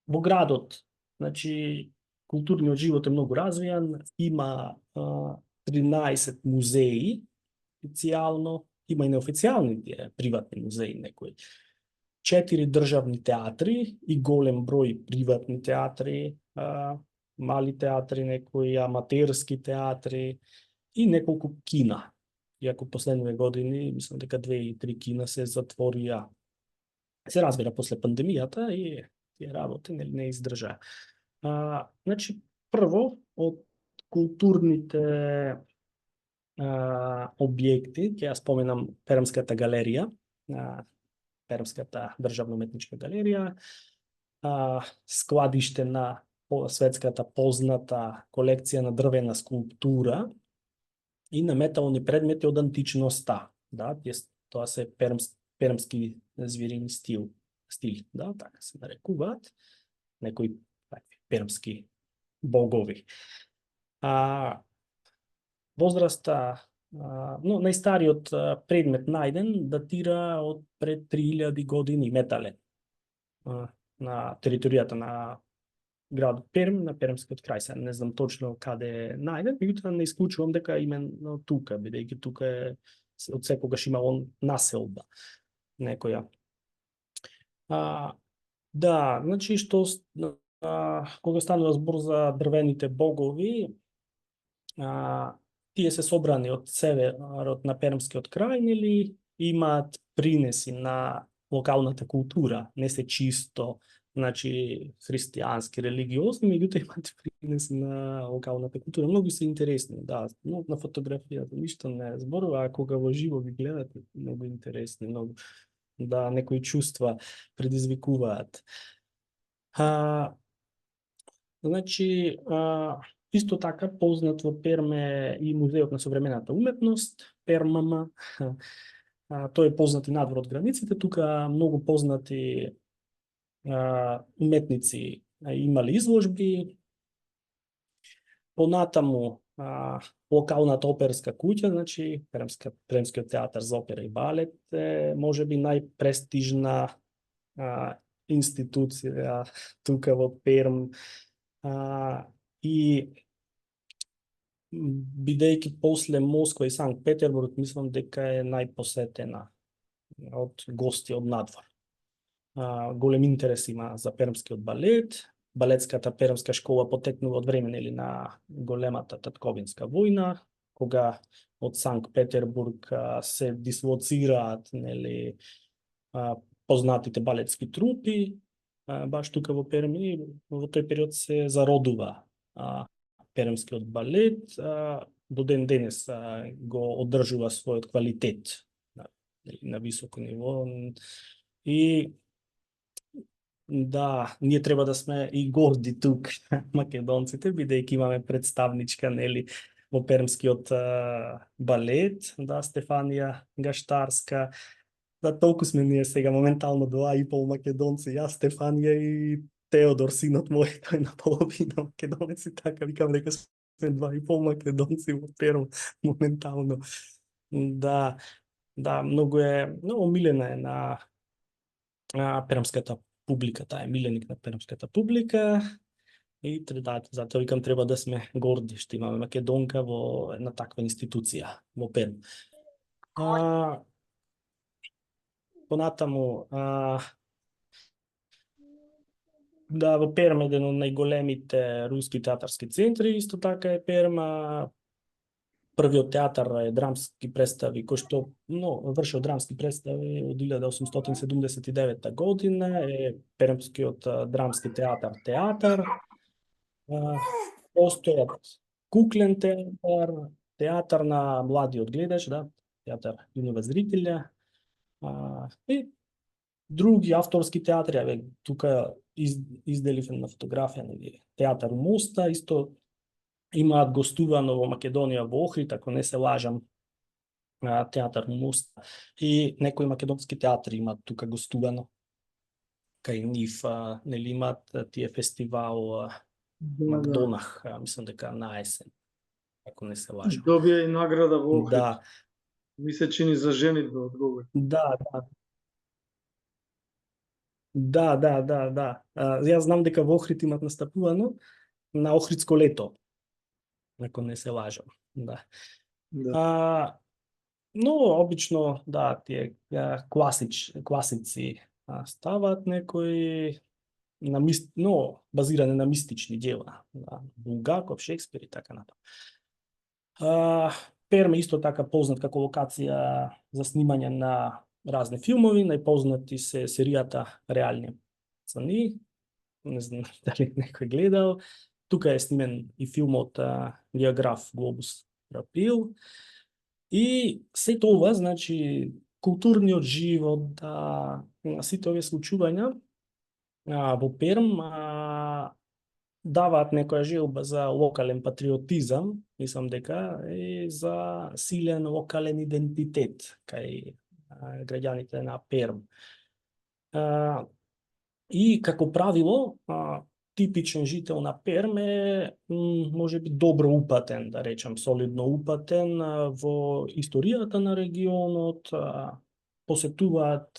Во градот, значи, културниот живот е многу развијан, има 13 музеи официјално, има и неофицијални приватни музеи некои. 4 државни театри и голем број приватни театри, мали театри, некои аматерски театри и неколку кина. Иако последниве години, мислам дека 2 и 3 кина се затворија. Се разбира после пандемијата и тие работи не издржаа. Значи, прво, од културните објекти, ќе ја споменам Пермската галерија, Пермската државна уметничка галерија, складиште на светската позната колекција на дрвена скулптура и на метални предмети од античноста. Да, тоа се пермски звирини стил, да, така се нарекуваат, некои пермски богови. Возраста, но најстариот предмет најден датира од пред 3000 години, метален, на територијата на градот Перм, на Пермскиот крај. Се не знам точно каде е најден, меѓутоа не исклучувам дека именно тука, бидејќи тука е од секогаш имало населба некоја. Да, значи што кога станува збор за дрвените богови, тие се собрани од северот на Пермскиот крај, нели, имаат принеси на локалната култура, не се чисто, значи, христијански, религиозни, меѓутоа имаат принеси на локалната култура. Многу се интересни, да, но на фотографијата ништо не зборува, а кога во живо ги гледате, многу интересни, многу, да, некои чувства предизвикуваат. Значи, исто така познат во Перм е и Музеот на современата уметност, Пермама. Тој е познат и надвор од границите. Тука многу познати уметници имале изложби. Понатаму локалната оперска куќа, значи Пермскиот театар за опера и балет е можеби најпрестижна институција тука во Перм, и бидејќи после Москва и Санкт Петербург мислам дека е најпосетена од гости од надвор. Голем интерес има за пермскиот балет. Балетската пермска школа потекнува од време на големата татковинска војна, кога од Санкт Петербург се дислоцираат познатите балетски трупи, баш тука во Перм, и во тој период се зародува пермскиот балет, до ден денес го одржува својот квалитет на високо ниво. И да, ние треба да сме и горди тук, македонците, бидејќи имаме представничка во пермскиот балет, да, Стефанија Гаштарска. Да, толку сме ние сега моментално 2,5 македонци, јас, Стефанија и Теодор, синот мој, тој наполовина македонец, и така викам дека сме 2,5 македонци во Перм моментално. Да, многу милена е на пермската публика, таа е миленик на пермската публика, и затоа викам треба да сме горди што имаме македонка во една таква институција во Перм. Понатаму, да, во Перм еден од најголемите руски театарски центри, исто така е Перм. Првиот театар е драмски представи, кој што вршил драмски представи од 1879 година, е Пермскиот драмски театар. Постојат куклен театар, театар на младиот гледач, да, театар юнива зрителја, и други авторски театри. Тука изделив на фотографија театар Моста, исто имаат гостувано во Македонија во Охрид, ако не се лажам, театар Моста, и некои македонски театри имаат тука гостувано кај нив, имаат тие фестивал Макдонах, мислам дека на есен, ако не се лажам. Добија и награда во Охрид. Да. Ми се чини за женитба одговор. Да. Јас знам дека во Охрид имат настапувано на Охридско лето, ако не се лажам. Да. Но обично, да, тие класици ставаат некои базирани на мистични дела, да, Булгаков, Шекспир и така натаму. Перм е исто така познат како локација за снимање на разни филмови, најпознати се серијата Реални цени, не знам дали некој гледал. Тука е снимен и филмот Географ Глобус Рапил. И сето ова, значи, културниот живот, сите овие случувања во Перм даваат некоја желба за локален патриотизам, мислам дека, и за силен локален идентитет кај граѓаните на Перм. И како правило, типичен жител на Перм е можеби добро упатен, да речам, солидно упатен во историјата на регионот, посетуваат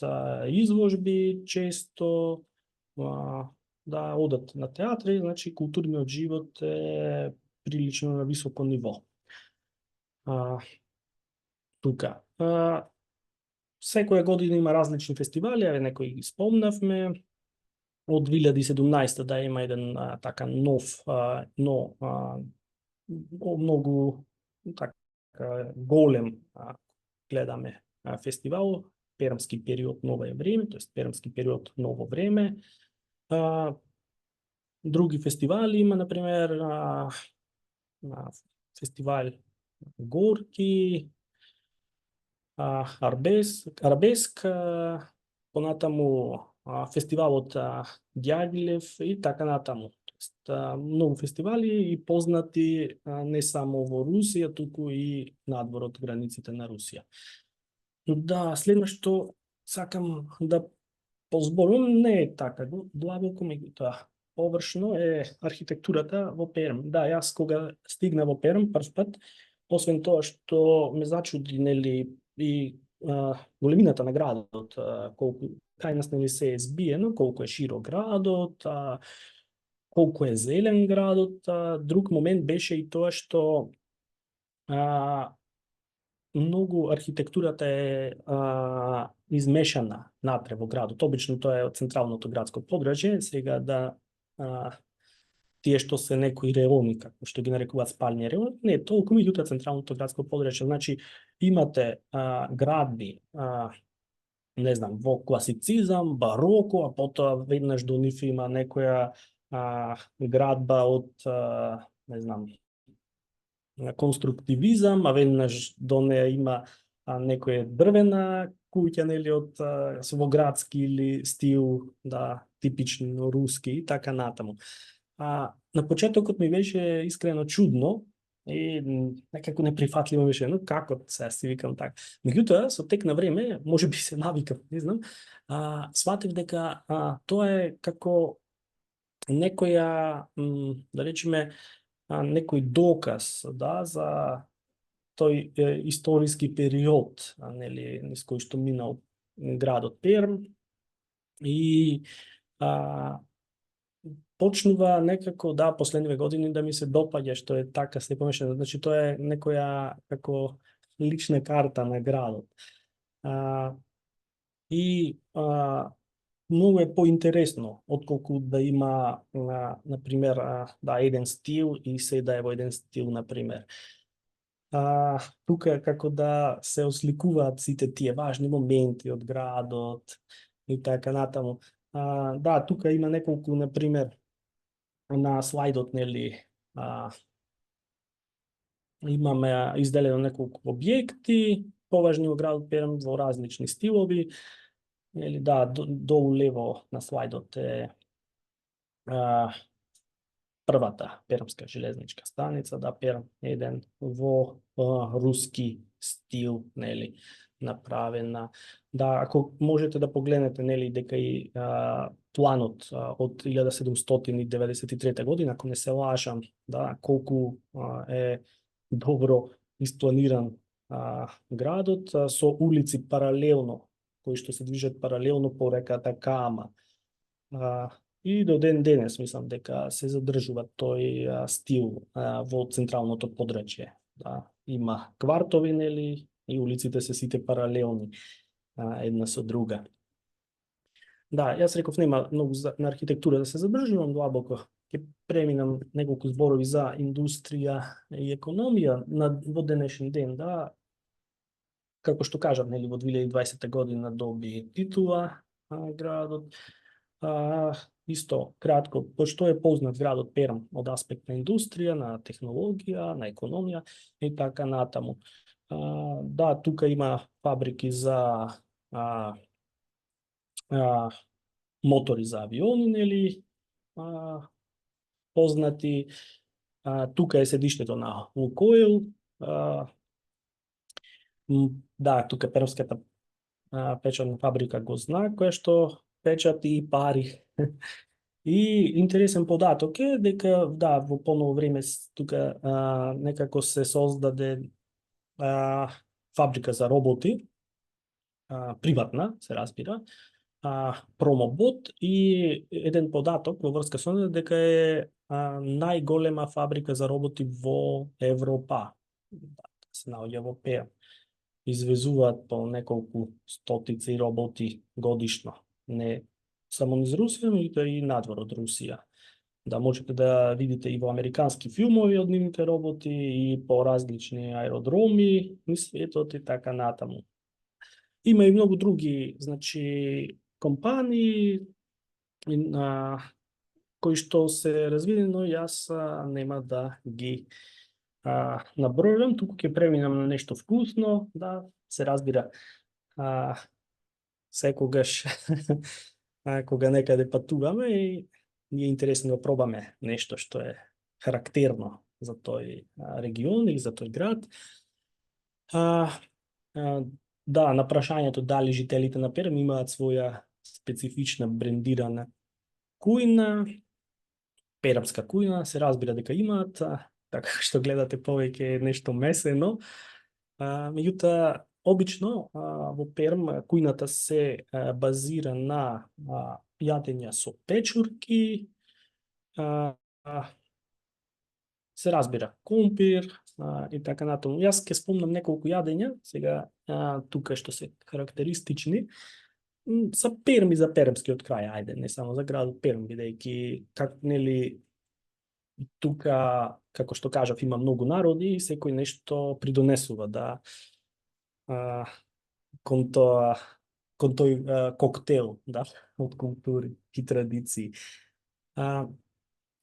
изложби често, да одат на театри, значи културниот живот е прилично на високо ниво. Тука. Секоја година има различни фестивали, некои ги спомнавме. Од 2017 да има еден така нов, но многу така голем, гледаме, фестивал Пермски период ново време, тоест Пермски период ново време. Други фестивали има, например, фестивал Горки, Арабеск, понатаму фестивалот Дјагилев и така натаму. Многу фестивали и познати не само во Русија, туку и надвор од границите на Русија. Да, следно што сакам да позборувам, не е така длабоко, меѓутоа површно е архитектурата во Перм. Да, јас кога стигна во Перм прв пат, освен тоа што ме зачуди, нели, и големината на градот, колку кај нас, нели, се е збиено, колку е широк градот, колку е зелен градот, друг момент беше и тоа што многу архитектурата е измешана натре во градот. Обично тоа е од централното градско подрачје, сега да тие што се некои реони, како што ги нарекуваат спални реони, не толку, меѓутоа централното градско подрачје. Значи, имате градби, не знам, во класицизам, бароко, а потоа веднаш до нив има некоја градба од, не знам, конструктивизам, а веднаш до неја има некоја дрвена куќа, нели, од во градски или стил, да, типично руски и така натаму. На почетокот ми беше искрено чудно и некако неприфатливо беше, но како се си викам така. Меѓутоа, со тек на време, можеби се навикав, не знам, сватив дека тоа е како некоја, да речеме, некој доказ, да, за тој историски период, нели, низ кој што минал градот Перм, и почнува некако, да, последниве години да ми се допаѓа што е така се помешано. Значи, тоа е некоја како лична карта на градот. И многу е поинтересно отколку да има, например, да, еден стил и се да е во еден стил, например. Тука како да се осликуваат сите тие важни моменти од градот и така натаму. Да, тука има неколку, например, на слайдот, нели, имаме изделено неколку објекти, поважни во градот Перм во различни стилови. Нели, да, долу лево на слайдот е првата пермска железничка станица, да, Перм еден во руски стил, нели, направена. Да, ако можете да погледнете, нели, дека и планот од 1793 година, ако не се лажам, да, колку е добро испланиран градот, со улици паралелно, кои што се движат паралелно по реката Кама. И до ден денес мислам дека се задржува тој стил во централното подрачје. Да, има квартови, нели, и улиците се сите паралелни една со друга. Да, јас реков нема многу на архитектура да се задржувам длабоко. Ќе преминам неколку зборови за индустрија и економија во денешен ден, да. Како што кажав, нели, во 2020 година доби титула градот. Исто кратко, што е познат градот Перм од аспект на индустрија, на технологија, на економија и така натаму. Да, тука има фабрики за мотори за авиони, нели, познати. Тука е седиштето на Лукойл. Да, тука пермската печатна фабрика го зна, која што печати и пари. И интересен податок е дека, да, во поново време тука некако се создаде фабрика за роботи, приватна, се разбира, Промобот, и еден податок во врска со него дека е најголема фабрика за роботи во Европа. Се наоѓа во Перм. Извезуваат по неколку стотици роботи годишно. Не само низ Русија, но и надвор од Русија. Да, можете да видите и во американски филмови од нивните роботи и по различни аеродроми низ светот и така натаму. Има и многу други, значи, компании кои што се развидени, но јас нема да ги набројам. Туку ќе преминам на нешто вкусно, да, се разбира, секогаш кога некаде патуваме и ни е интересно да пробаме нешто што е характерно за тој регион или за тој град. Да, на прашањето дали жителите на Перм имаат своја специфична брендирана кујна, пермска кујна, се разбира дека имаат, така што гледате повеќе нешто месено. Меѓутоа, обично во Перм кујната се базира на јадења со печурки, се разбира компир и така натаму. Јас ќе спомнам неколку јадења, сега тука што се карактеристични, за Перм и за пермскиот крај, ајде, не само за градот Перм, бидејќи нели тука, како што кажав, има многу народи и секој нешто придонесува кон тој коктел, од култури и традиции.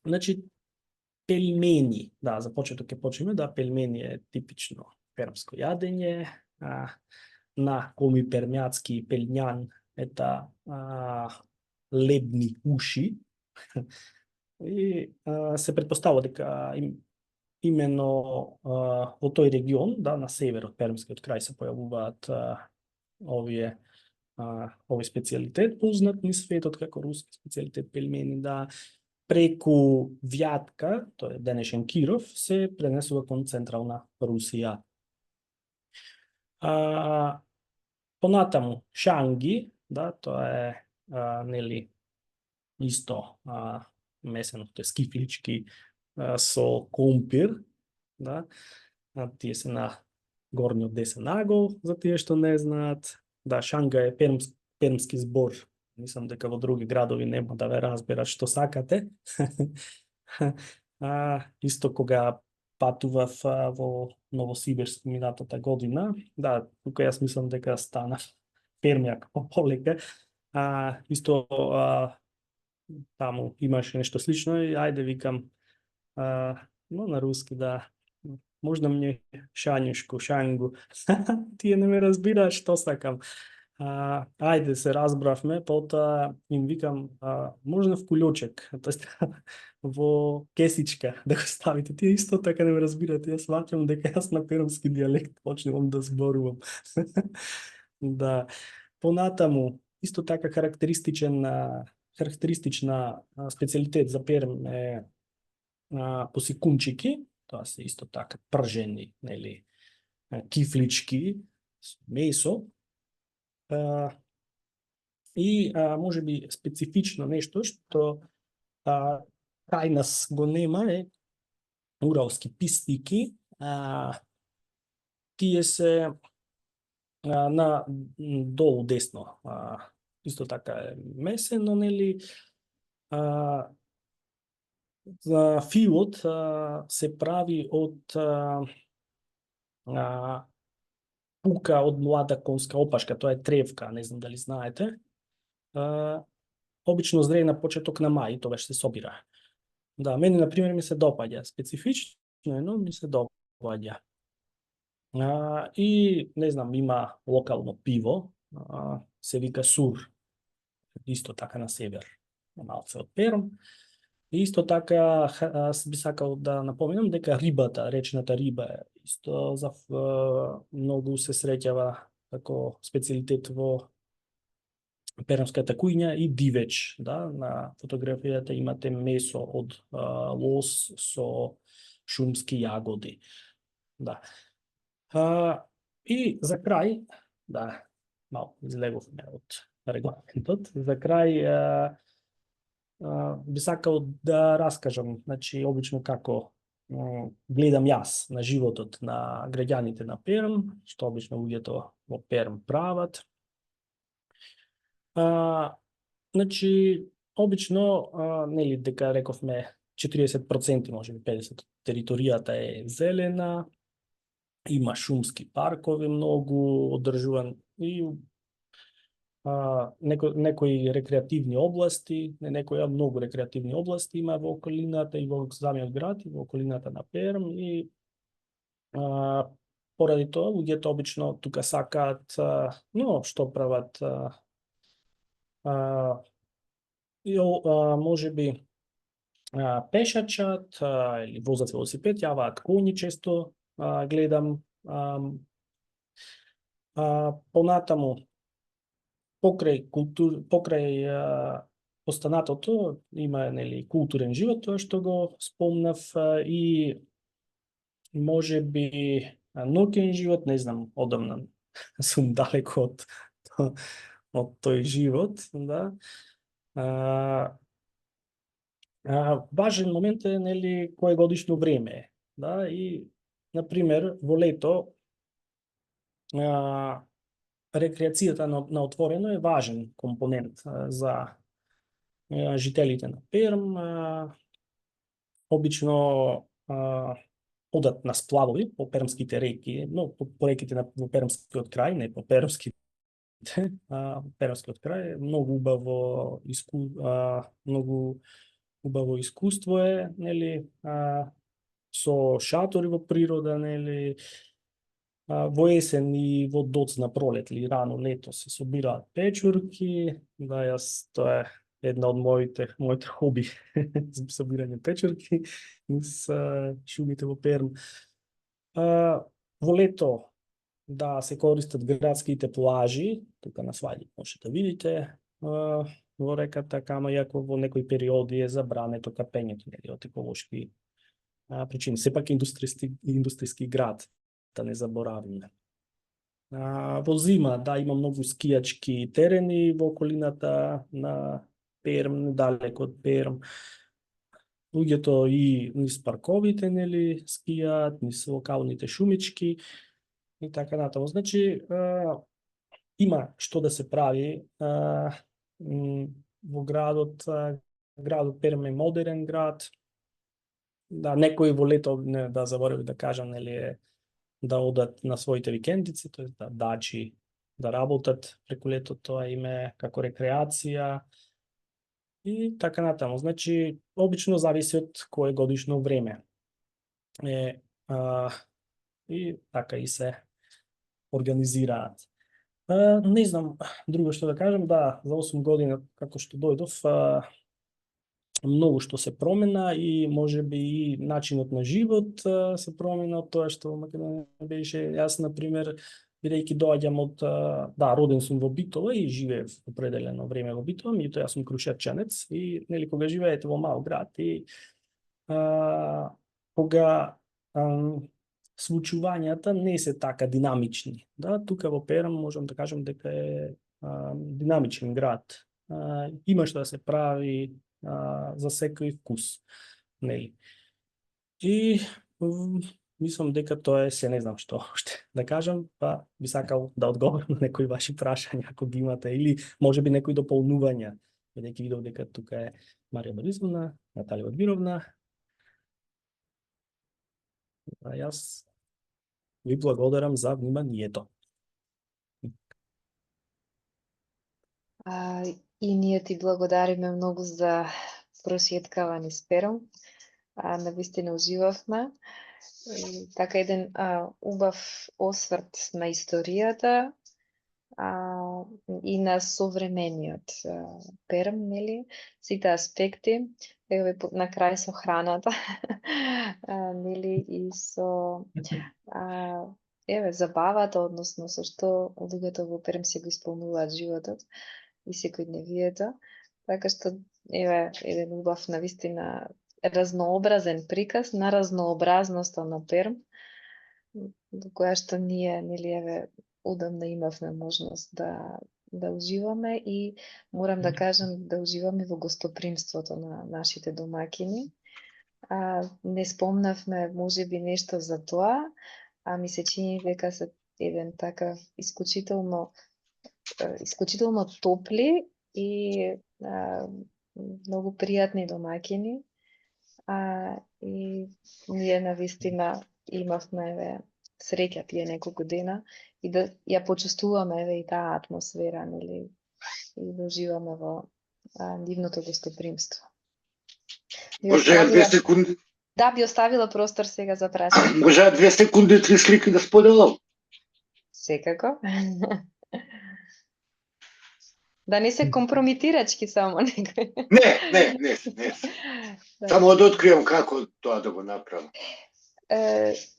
Значи, пелмени, за почеток ќе почнеме, пелмени е типично пермско јадење, на коми пермјацки пелњан ета лебни уши, и се претпоставува дека имено во тој регион, на север од пермскиот крај се појавуваат овој специјалитет, познат низ светот како руски специјалитет пелмени, преку Вјатка, тој е денешен Киров, се пренесува кон централна Русија. Понатаму шанги, тоа е нели исто месено, тоа е скифлички со компир, тие се на горниот десен агол, за тие што не знаат. Шанга е пермски збор. Мислам дека во други градови нема да ве разберат што сакате. Исто кога патував во Новосибирск минатата година, тука јас мислам дека станав пермјак полека. Исто таму имаше нешто слично и ајде викам, но на руски можда мне шањушку, шангу. Тие не ме разбираат што сакам. Ајде се разбравме, потоа им викам можна вкулјочек, во кесичка да го ставите. Тие исто така не ме разбираат. Јас сваќам дека јас на пермски дијалект почнувам да зборувам. Понатаму исто така карактеристична специјалитет за Перм е посикунчики, тоа се исто така пржени, нели, кифлички, месо. И можеби специфично нешто што кај нас го нема е уралски пистики. Тие се на долу десно. Исто така е месено, нели. Филот се прави од пука од млада конска опашка, тоа е тревка, не знам дали знаете. Обично зрее на почеток на мај, тогаш се собира. Мене, например, ми се допаѓа. Специфично, но ми се допаѓа. И, не знам, има локално пиво, се вика Сур, исто така на север, малце од Перм. И исто така би сакал да напоменам дека рибата, речната риба е исто многу се среќава како специјалитет во пермската кујња и дивеч, на фотографијата имате месо од лос со шумски јагоди. И за крај, малку излеговме од регламентот, за крај би сакал да раскажам, значи, обично како гледам јас на животот на граѓаните на Перм, што обично луѓето во Перм прават. Значи, обично, нели, дека рековме 40%, може би 50%, територијата е зелена, има шумски паркови многу одржуван и некои рекреативни области, многу рекреативни области има во околината и во самиот град и во околината на Перм и поради тоа луѓето обично тука сакаат, но што прават, можеби пешачат или возат велосипед, јаваат коњи често, гледам. Понатаму покрај останатото има нели културен живот, тоа што го спомнав, и може би ноќен живот, не знам, одамна сум далеко од тој живот, да. Важен момент е нели кое годишно време е, да, и на пример во лето рекреацијата на отворено е важен компонент за жителите на Перм. Обично одат на сплавови по пермските реки, но по реките во пермскиот крај, не по пермските, пермскиот крај е многу убаво искуство е, нели, со шатори во природа, нели, во есен и во доцна пролет или рано лето се собираат печурки, да, јас тоа е една од моите хоби, собирање печурки низ шумите во Перм. Во лето, да, се користат градските плажи, тука на слайдот можете да видите, во реката Кама, иако во некои периоди е забрането капењето, нели, од еколошки причини. Сепак индустријски град, да не заборавиме. Во зима, да, има многу скијачки терени во околината на Перм, далеко од Перм. Луѓето и низ парковите, нели, скијат, низ локалните шумички и така натаму. Значи, има што да се прави во градот. Градот Перм е модерен град. Да, некои во лето, не да заборави да кажам, нели, да одат на своите викендици, тоест да дачи да работат преку лето, тоа им е како рекреација и така натаму. Значи, обично зависи од кое годишно време е, и така и се организираат. Не знам друго што да кажам, да, за 8 година како што дојдов, многу што се промена и можеби и начинот на живот се промена од тоа што во Македонија беше. Јас, на пример, бидејќи доаѓам од, да, роден сум во Битола и живеев определено време во Битола, меѓутоа јас сум крушевчанец и, нели, кога живеете во мал град и кога случувањата не се така динамични, да, тука во Перм можам да кажам дека е динамичен град. Има што да се прави за секој вкус, нели. И мислам дека тоа е се, не знам што уште да кажам, па би сакал да одговорам на некои ваши прашања ако ги имате, или можеби некои дополнувања, бидејќи видов дека тука е Марија Борисовна, Наталија Одмировна. Јас ви благодарам за вниманието. И ние ти благодариме многу за просјеткава низ Перм. Навистина уживавме. Така еден убав осврт на историјата и на современиот Перм, нели? Сите аспекти, на крај со храната, нели, и со забавата, односно со што луѓето во Перм се го исполнуваат животот и секојдневието. Така што, еден убав, навистина разнообразен приказ на разнообразноста на Перм, до која што ние, нели, одамна имавме можност да уживаме и морам да кажам да уживаме во гостопримството на нашите домаќини. Не спомнавме можеби нешто за тоа, ми се чини дека се еден такав исклучително топли и многу пријатни домаќини. И ние навистина имавме среќа тие неколку дена и да ја почувствуваме и таа атмосфера, нели, и да уживаме во нивното гостопримство. Можеа 2 секунди? Да, би оставила простор сега за прашање. Можеа 2 секунди 3 слики да споделам? Секако. Да не се компромитирачки само некој. Не. Само да откријам како тоа да го направам.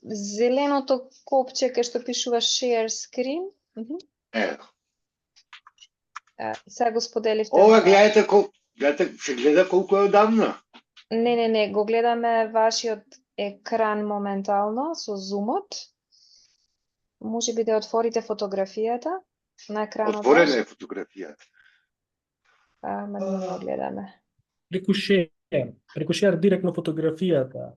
Зеленото копче кај што пишува share screen. Ето. Сега го споделивте. Ова гледајте се гледа колку е одамна. Не, го гледаме вашиот екран моментално со зумот. Може би да отворите фотографијата на екранот. Отворена е фотографијата. Ама ние го гледаме. Преку шер директно фотографијата.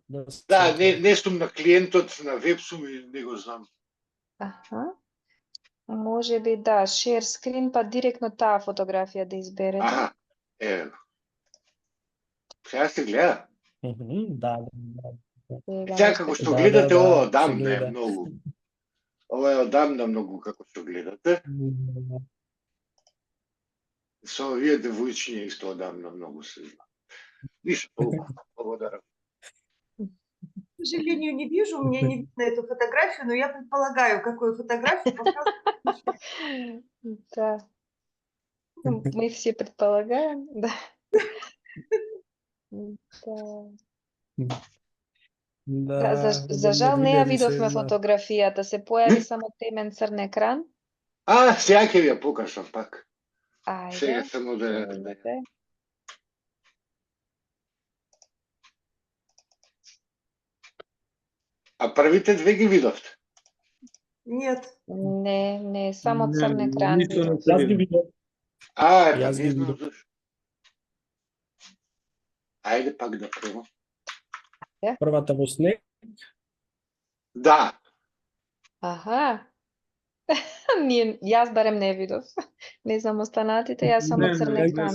Да, не сум на клиентот на веб сум и не го знам. Аха. Може би да, share screen, па директно таа фотографија да изберете. Аха, сега се гледа. Да. Сега како што гледате ова одамна е многу. Ова е одамна многу како што гледате. Со овие девојчиња исто одамна многу се зна. Ништо толку. Благодарам. К сожалению, не вижу, у меня не видно эту фотографию, но я предполагаю, какую фотографию показывают. Да. Мы все предполагаем, да. Да, за жал не ја видовме фотографијата, се појави само темен црн екран. Сега ќе ви ја покажам пак. Ајде. Сега само да. А првите две ги видовте? Нет. Не, само црн екран. Јас ги видов. Јас ги видов. Ајде пак да пробам. Првата во снег. Да. Аха. Јас барем не видов. Не знам останатите, јас само црн екран.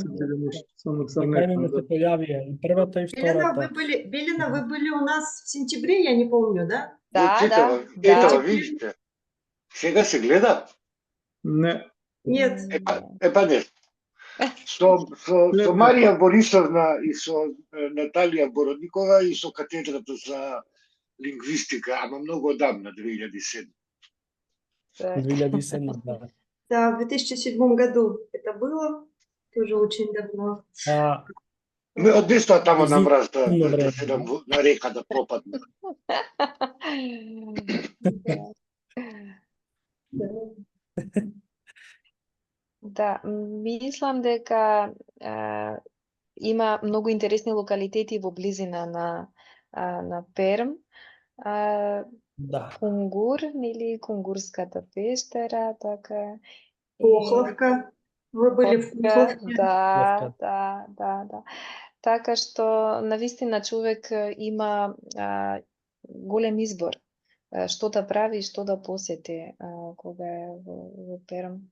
Само црн Екран се појавија и првата и втората. Белина, вы были у нас в сентябре, я не помню, да? Да. Ето, видите. Сега се гледа? Не. Нет. Епа не. Со Марија Борисовна и со Наталија Бородникова и со катедрата за лингвистика, ама многу одамна, 2007. 2007, да. Да, в 2007 году это было, тоже очень давно. Ме од деста тамо на мраз да седам на река да пропадна. Да, мислам дека има многу интересни локалитети во близина на Перм. Да. Кунгур или Кунгурската пештера, така. Похловка. Вы были в Пухловке? Да. Така што навистина човек има голем избор што да прави и што да посети кога е во Перм.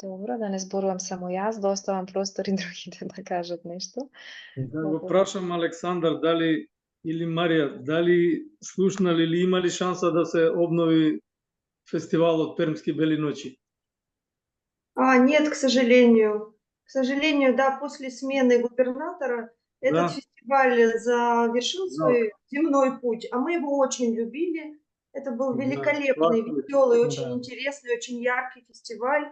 Добро, да не зборувам само јас, да оставам простор и другите да кажат нешто. Да го прашам Александар дали или Марија, дали слушнали или имали шанса да се обнови фестивалот Пермски бели ночи? Нет, к сожалению. К сожалению, да, после смены губернатора этот фестиваль завершил свой земной путь, а мы его очень любили. Это был великолепный, веселый, очень интересный, очень яркий фестиваль,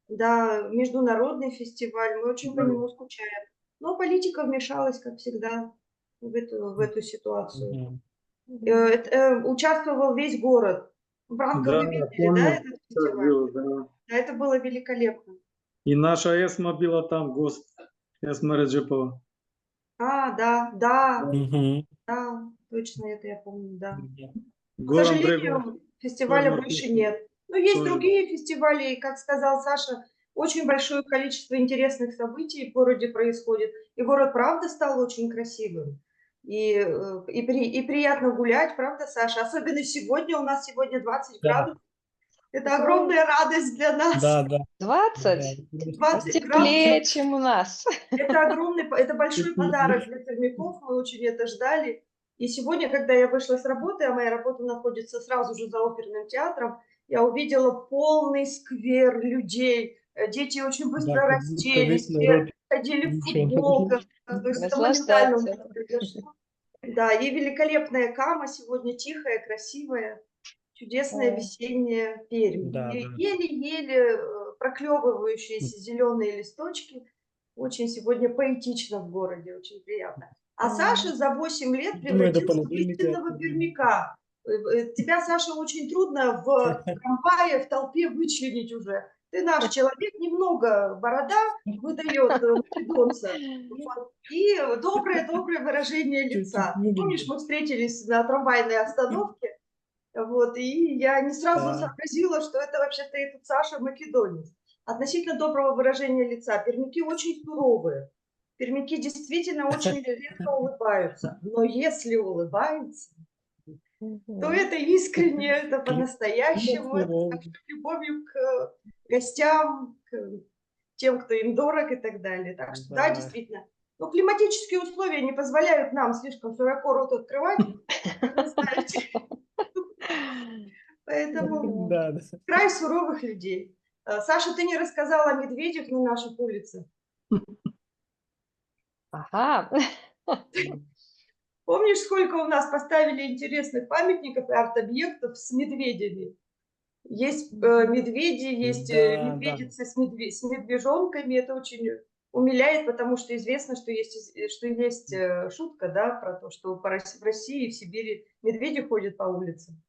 да, международный фестиваль. Мы очень по нему скучаем. Но политика вмешалась, как всегда, в эту ситуацию. Участвовал весь город. Бранко, вы видели, да, этот фестиваль? Да, это было великолепно. И наша Эсма была там, гость, Эсма Реджепова. Да, точно это я помню, да. К сожалению, фестиваля больше нет. Но есть другие фестивали, и, как сказал Саша, очень большое количество интересных событий в городе происходит. И город, правда, стал очень красивым. И приятно гулять, правда, Саша? Особенно сегодня, у нас сегодня 20 градусов. Это огромная радость для нас. Да. 20 теплее, градусов, чем у нас. Это большой подарок для пермяков, мы очень это ждали. И сегодня, когда я вышла с работы, а моя работа находится сразу же за оперным театром, я увидела полный сквер людей. Дети очень быстро разделись, все ходили в футболках. То есть это моментально произошло. Да, и великолепная Кама сегодня, тихая, красивая, чудесная весенняя Пермь. Еле-еле проклевывающиеся зеленые листочки. Очень сегодня поэтично в городе, очень приятно. А Саша за 8 лет превратился в истинного пермяка. Тебя, Саша, очень трудно в трамвае, в толпе вычленить уже. ты наш человек, немного борода выдает македонца. Вот. И доброе выражение лица. Помнишь, мы встретились на трамвайной остановке, вот, и я не сразу сообразила, что это вообще-то этот Саша македонец. Относительно доброго выражения лица, пермяки очень суровые. Пермяки действительно очень редко улыбаются. Но если улыбаются, то это искренне, это по-настоящему, это с любовью к гостям, к тем, кто им дорог и так далее. Так что, да, действительно. Но климатические условия не позволяют нам слишком широко рот открывать, как вы знаете. Поэтому край суровых людей. Саша, ты не рассказала о медведях на наших улицах. Ага. Помнишь, сколько у нас поставили интересных памятников и арт-объектов с медведями? Есть медведи, есть медведицы с медвежонками. Это очень умиляет, потому что известно, что есть шутка, да, про то, что в России и в Сибири медведи ходят по улицам.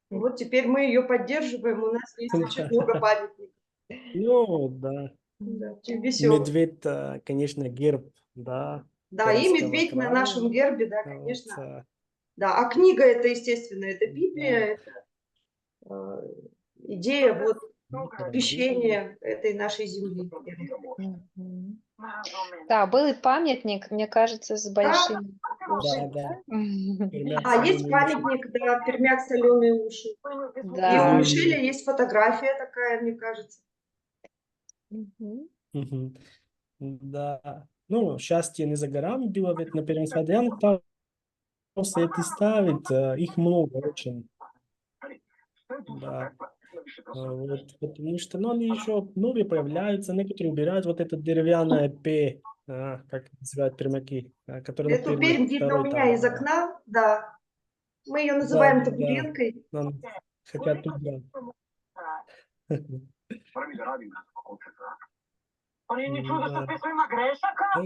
Вот теперь мы ее поддерживаем, у нас есть очень много памятников. Ну, да. Медведь, конечно, герб, да. Да, и медведь на нашем гербе, да, конечно. Да, а книга это, естественно, это Библия, это идея вот крещения этой нашей земли. Да, был и памятник, мне кажется, с большим ушами. А есть памятник, да, пермяк соленые уши. Да. И у Мишеля есть фотография такая, мне кажется. Да. Ну, счастье не за горами было, ведь на Первом стадионе просто эти ставить, их много очень. Да. Вот, потому что, ну, они еще новые появляются, некоторые убирают вот это деревянное П, как называют пермяки, которое Эту Пермь видно у меня из окна, да. Мы ее называем Табуренкой. Хотят убрать. Так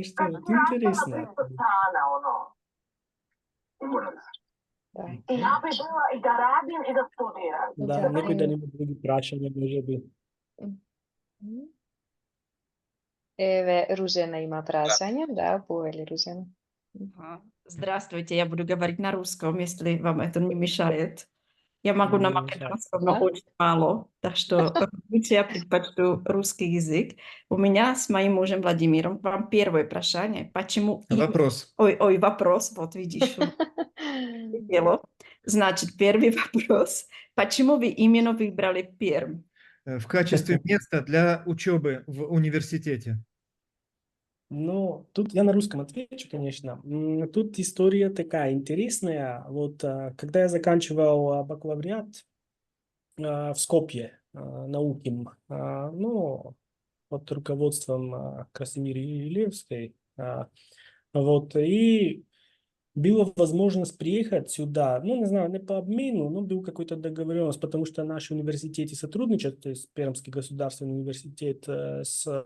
что вот интересно. Да, некуда не буду прашanja, može bi. Ružena ima prašanje, да, повели Ružena. Здравствуйте, я буду говорить на русском, если вам это не мешает. Я могу на македонском, но очень мало, так что лучше я предпочту русский язык. У меня с моим мужем Владимиром к вам первое прошение. Почему... Вопрос. Ой, вопрос, вот видишь. Значит, первый вопрос. Почему вы именно выбрали Пермь? В качестве места для учебы в университете. Ну, тут я на русском отвечу, конечно. Тут история такая интересная. Вот когда я заканчивал бакалавриат в Скопье, науким, ну, под руководством Красимиры Илевской, вот, и была возможность приехать сюда, ну, не знаю, не по обмену, но был какой-то договоренность, потому что наши университеты сотрудничают, то есть Пермский государственный университет с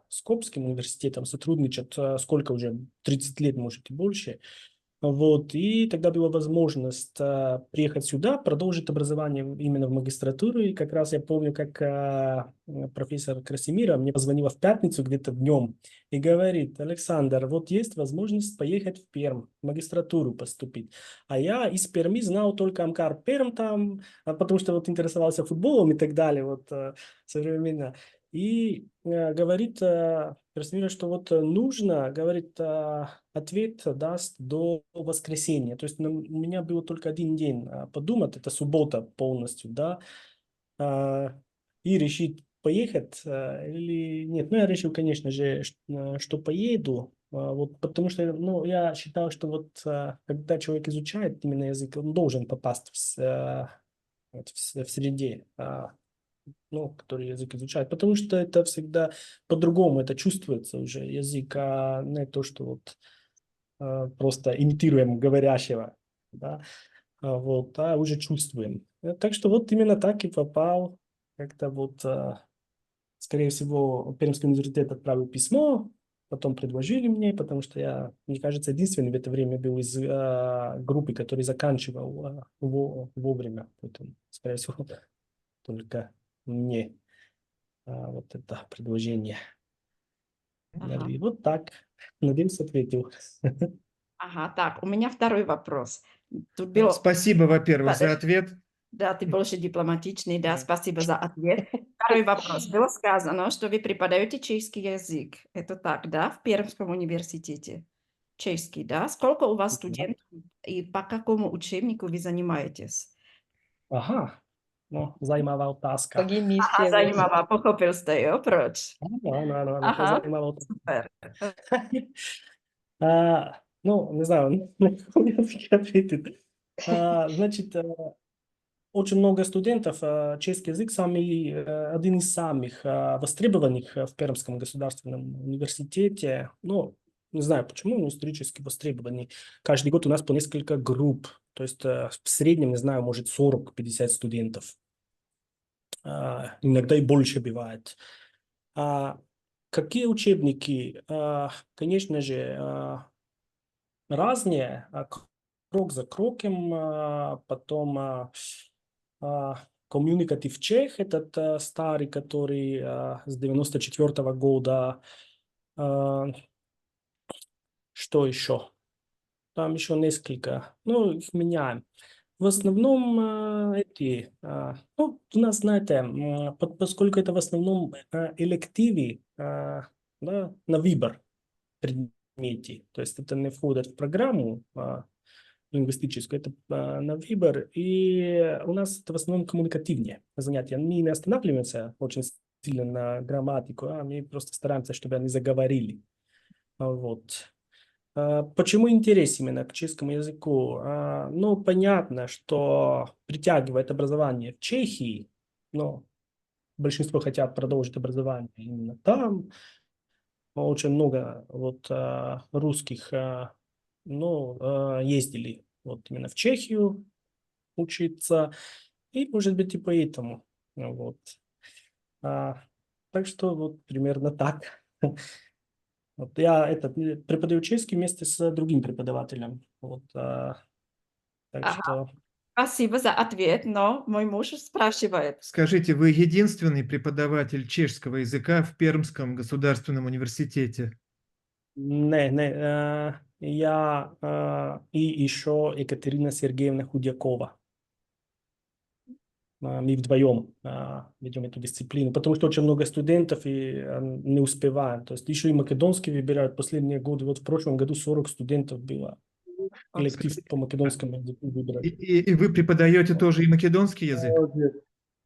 Скопским университетом сотрудничают, сколько уже, 30 лет, может и больше. Вот, и тогда была возможность приехать сюда, продолжить образование именно в магистратуру. И как раз я помню, как профессор Красимира мне позвонила в пятницу где-то днем и говорит: Александр, вот есть возможность поехать в Пермь, в магистратуру поступить. А я из Перми знал только Амкар Пермь там, потому что вот интересовался футболом и так далее, вот современно. И говорит Красимира, что вот нужно, говорит, ответ даст до воскресенья. То есть у меня было только один день подумать, это суббота полностью, да, и решить поехать или нет. Ну, я решил, конечно же, что поеду, вот, потому что, ну, я считал, что вот когда человек изучает именно язык, он должен попасть в среде, ну, который язык изучает, потому что это всегда по-другому, это чувствуется уже язык, а не то, что вот просто имитируем говорящего, да, вот, а уже чувствуем. Так что вот именно так и попал, как-то вот, скорее всего, Пермский университет отправил письмо, потом предложили мне, потому что я, мне кажется, единственный в это время был из группы, который заканчивал вовремя, поэтому, скорее всего, только мне вот это предложение. Ага. И вот так. Надеюсь, ответил. Ага, так, у меня второй вопрос. Тут было... Спасибо, во-первых, за ответ. Да, ты больше дипломатичный, да, Да. спасибо за ответ. Второй вопрос. Было сказано, что вы преподаете чешский язык. Это так, да, в Пермском университете? Чешский, да? Сколько у вас студентов и по какому учебнику вы занимаетесь? Ага. No, zajímavá otázka. По гимнистии. Aha, zajímavá, pochopil jste, jo, proč? Ano, to je Aha, zajímavá otázka. super. Ну, не знаю, на каком языке ответить. Значит, очень много студентов, чешский язык один из самых востребованных в Пермском государственном университете. Ну, не знаю почему, но исторически востребованный. Каждый год у нас по несколько групп. То есть в среднем, не знаю, может 40-50 студентов. Иногда и больше бывает. Какие учебники? Конечно же, разные, крок за кроком, потом Communicative Czech, этот старый, который с 94 года. Что еще? Там еще несколько. Ну, их меняем. В основном ну, у нас, знаете, поскольку это в основном элективы, да, на выбор предметы, то есть это не входит в программу лингвистическую, это на выбор, и у нас это в основном коммуникативнее занятия. Мы не останавливаемся очень сильно на грамматику, мы просто стараемся, чтобы они заговорили. Вот. Почему интерес именно к чешскому языку? Ну, понятно, что притягивает образование в Чехии, но большинство хотят продолжить образование именно там. Очень много вот русских ездили вот именно в Чехию учиться, и, может быть, и поэтому. Вот. Так что вот примерно так. Вот я преподаю чешский вместе с другим преподавателем. Вот, так Ага. что... Спасибо за ответ, но мой муж спрашивает. Скажите, вы единственный преподаватель чешского языка в Пермском государственном университете? Не, я и еще Екатерина Сергеевна Худякова. Мы вдвоем ведем эту дисциплину, потому что очень много студентов и не успеваем. То есть еще и македонский выбирают последние годы. Вот в прошлом году 40 студентов было. Коллектив по македонскому языку выбирать. И вы преподаете тоже и македонский язык?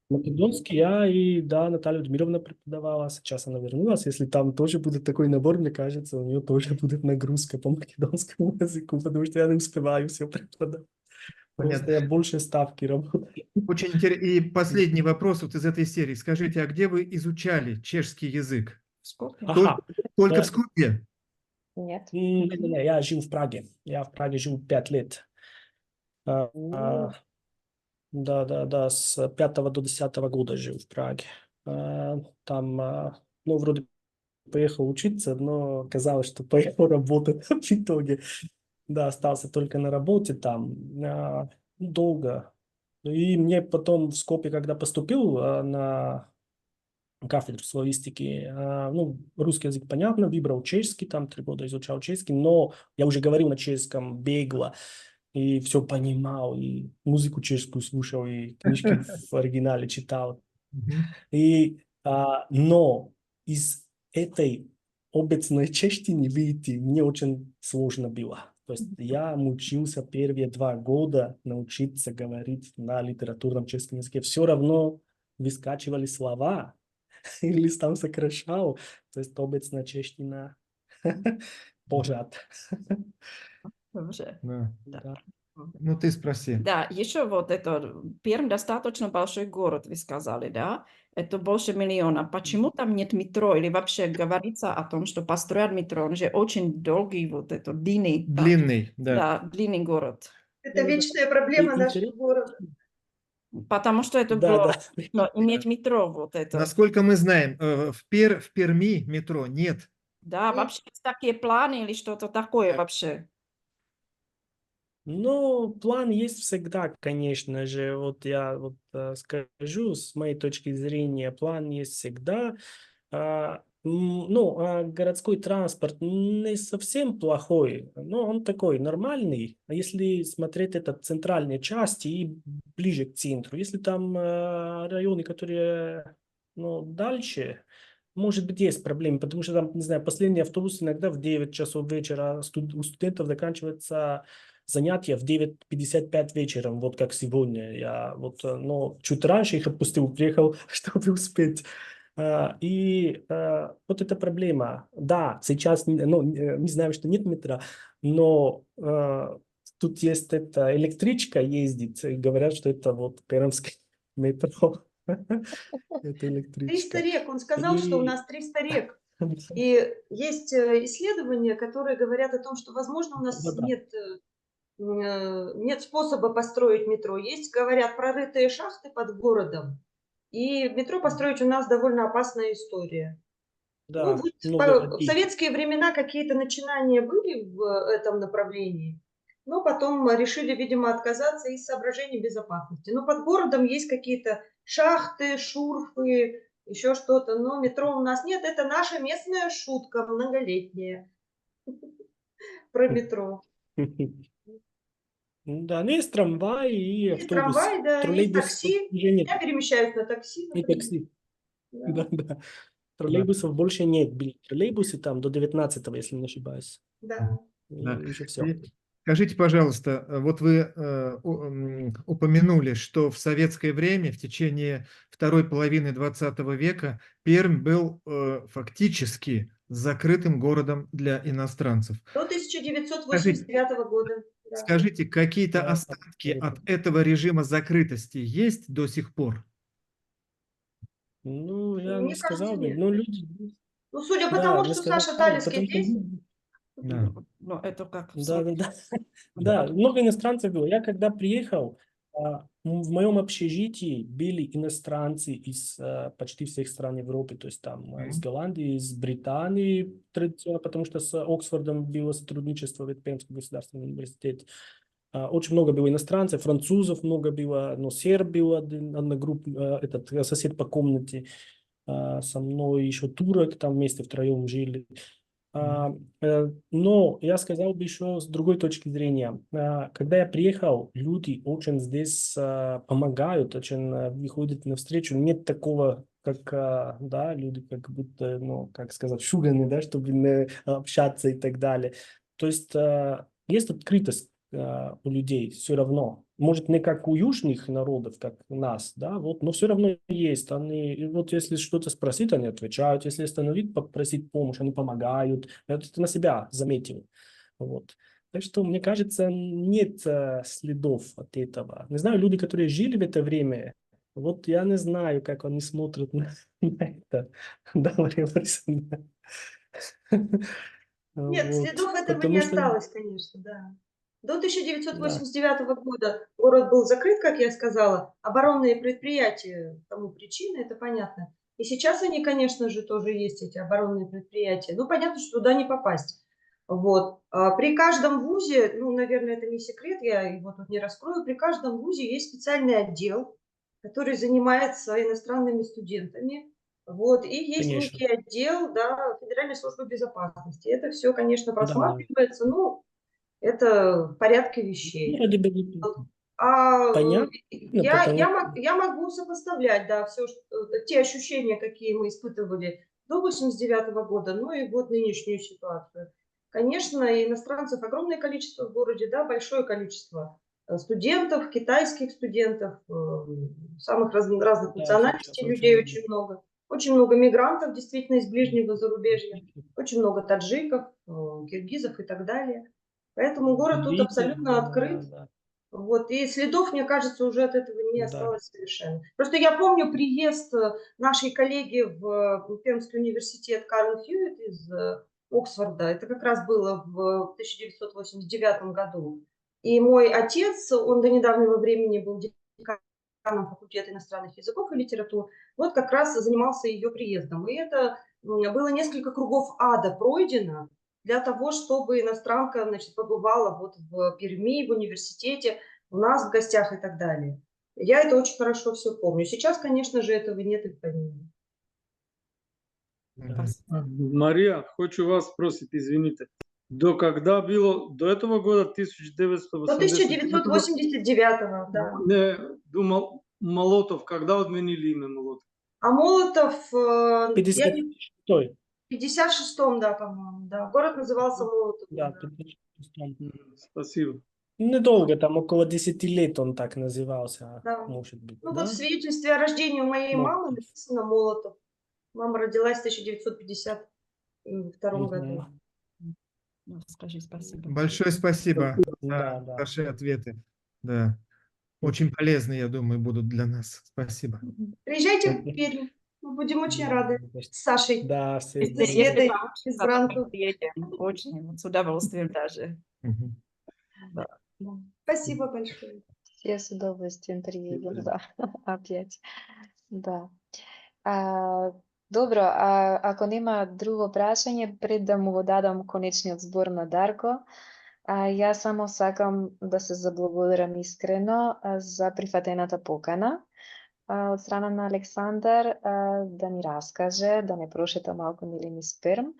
Македонский я и, да, Наталья Дмитровна преподавала. Сейчас она вернулась. Если там тоже будет такой набор, мне кажется, у нее тоже будет нагрузка по македонскому языку, потому что я не успеваю все преподавать. Просто я больше ставки работаю. Очень интересно. И последний вопрос вот из этой серии. Скажите, а где вы изучали чешский язык? Только в Скопье? Нет. Не, я жил в Праге. Я в Праге жил 5 лет. Да, с 5 до 10 года жил в Праге. Там, ну, вроде поехал учиться, но казалось, что поехал работать в итоге. Да, остался только на работе там долго. И мне потом в Скопье, когда поступил на кафедру славистики, ну, русский язык, понятно, выбрал чешский, там 3 года изучал чешский, но я уже говорил на чешском бегло, и все понимал, и музыку чешскую слушал, и книжки в оригинале читал. Но из этой обычной чештины выйти мне очень сложно было. То есть я мучился первые 2 года научиться говорить на литературном чешском языке. Все равно выскакивали слова, или там сокращал. То есть обычная чештина пожат. Добре. Да. Ну, ты спроси. Да, еще вот это, Пермь достаточно большой город, вы сказали, да? Это больше миллиона. Почему там нет метро? Или вообще говорится о том, что построят метро? Он же очень долгий, вот это, длинный. Длинный, да. Да, длинный город. Это вечная проблема нашего города. Потому что это город, но иметь метро вот это. Насколько мы знаем, в Перми метро нет. Да, вообще есть такие планы или что-то такое вообще? Ну, план есть всегда, конечно же. Вот я вот скажу, с моей точки зрения, план есть всегда. Городской транспорт не совсем плохой, но он такой нормальный, если смотреть это центральные части и ближе к центру. Если там районы, которые дальше, может быть, есть проблемы, потому что там, не знаю, последний автобус иногда в 9 часов вечера, у студентов заканчивается занятия в 9:55 вечером, вот как сегодня. Я но чуть раньше их отпустил, приехал, чтобы успеть. Вот эта проблема. Да, сейчас, не знаю, что нет метро, но тут есть эта электричка ездит, и говорят, что это вот пермское метро. Это 300 электричка. рек. Он сказал, что у нас 300 рек. И есть исследования, которые говорят о том, что, возможно, у нас нет способа построить метро. Есть, говорят, прорытые шахты под городом. И метро построить у нас довольно опасная история. Да, в советские времена какие-то начинания были в этом направлении, но потом решили, видимо, отказаться из соображений безопасности. Но под городом есть какие-то шахты, шурфы, еще что-то. Но метро у нас нет. Это наша местная шутка многолетняя про метро. Да, ну есть трамвай и Есть автобус. трамвай, да, есть Троллейбус такси. уже нет. Я перемещаюсь на такси, И например. такси. Да. Да. Троллейбусов больше нет. Были троллейбусы там до 19-го, если не ошибаюсь. Да. Да. И уже все. Скажите, пожалуйста, вот вы упомянули, что в советское время, в течение второй половины 20 века, Пермь был фактически закрытым городом для иностранцев. До 1989 года. Да. Скажите, какие-то остатки от этого режима закрытости есть до сих пор? Ну, я Мне не сказал кажется, бы. нет. Ну, люди... Ну, судя по Да, тому, не что сказал, Саша Талицкий потому что здесь, Да. Но это как Да. Да, много иностранцев было. Я когда приехал, в моем общежитии были иностранцы из почти всех стран Европы, то есть там из Голландии, из Британии традиционно, потому что с Оксфордом было сотрудничество, в Пермский государственный университет. Очень много было иностранцев, французов много было, но серб был одна группа, этот сосед по комнате со мной, еще турок там вместе втроем жили. Но я сказал бы еще с другой точки зрения. Когда я приехал, люди очень здесь помогают, очень выходят навстречу. Нет такого, как люди как будто, как сказать, шуганы, да, чтобы не общаться и так далее. То есть есть открытость у людей все равно. Может, не как у южных народов, как у нас, да, но все равно есть. Они, если что-то спросить, они отвечают. Если остановить, попросить помощь, они помогают. Я это на себя заметил. Так что, мне кажется, нет следов от этого. Не знаю, люди, которые жили в это время, я не знаю, как они смотрят на это. Да, Мария Борисовна? нет, следов этого не осталось, конечно, да. До 1989 года город был закрыт, как я сказала. Оборонные предприятия тому причина, это понятно. И сейчас они, конечно же, тоже есть, эти оборонные предприятия. Ну, понятно, что туда не попасть. При каждом вузе, наверное, это не секрет, я его тут не раскрою, при каждом вузе есть специальный отдел, который занимается иностранными студентами. И есть некий отдел, Федеральной службы безопасности. Это все, конечно, просматривается, это в порядке вещей. Понятно, Я могу сопоставлять, те ощущения, какие мы испытывали до 1989 года, и нынешнюю ситуацию. Конечно, иностранцев огромное количество в городе, большое количество студентов, китайских студентов, самых разных национальностей людей очень много. Очень много мигрантов, действительно, из ближнего зарубежья. Очень много таджиков, киргизов и так далее. Поэтому город тут абсолютно открыт. И следов, мне кажется, уже от этого не осталось совершенно. Просто я помню приезд нашей коллеги в Пермский университет Карен Хьюитт из Оксфорда. Это как раз было в 1989 году. И мой отец, он до недавнего времени был деканом факультета иностранных языков и литератур, как раз занимался ее приездом. И это было несколько кругов ада пройдено. для того, чтобы иностранка, значит, побывала вот в Перми, в университете, у нас в гостях и так далее. Я это очень хорошо все помню. Сейчас, конечно же, этого нет и в помине. Мария, хочу вас спросить, извините. До когда было? До этого года, До 1980? 1989-го, да. Не, думал, Молотов, когда отменили имя Молотов? А Молотов, я 56-й. в 56-м, да, по-моему, да. Город назывался Молотов. Да, Да. 56-й. Спасибо. Недолго, там около 10 лет он так назывался, Да. может быть, Ну да? вот в свидетельстве о рождении у моей Ну. мамы написано Молотов. Мама родилась в 1952 году. Ну, скажи спасибо. Большое спасибо Да, за да. ваши ответы. Да. Очень полезны, я думаю, будут для нас. Спасибо. Приезжайте в Пермь. Мы будем очень рады с Сашей. Да, все Если Если Светой получится, из то Бранту. приедем. Очень, с удовольствием даже. Мгм. Да. Спасибо большое. Все с удовольствием приедем, да, опять. Да. А, добро, ако нема друго прашање, пред да му го дадам конечниот збор на Дарко, јас само сакам да се заблагодарам искрено за прифатената покана од страна на Александар да ни раскаже, да не прошета малку нели низ Перм.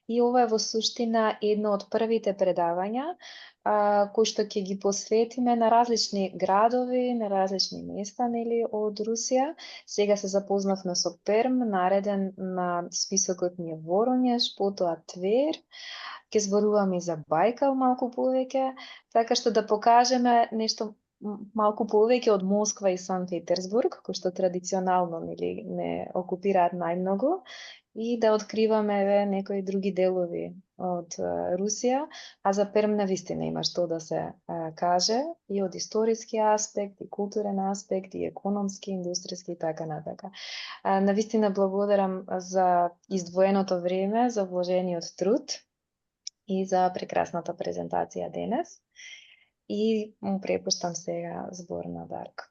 И ова е во суштина едно од првите предавања кои што ќе ги посветиме на различни градови, на различни места нели од Русија. Сега се запознавме со Перм, нареден на списокот ни е Воронеж, потоа Твер. Ќе зборуваме и за Бајкал малку повеќе, така што да покажеме нешто малку повеќе од Москва и Сан Петерсбург, кои што традиционално нели не окупираат најмногу, и да откриваме некои други делови од Русија, а за Перм навистина има што да се каже и од историски аспект, и културен аспект, и економски, индустријски и така натака. Навистина благодарам за издвоеното време, за вложениот труд и за прекрасната презентација денес. И му препуштам сега збор на Дарко.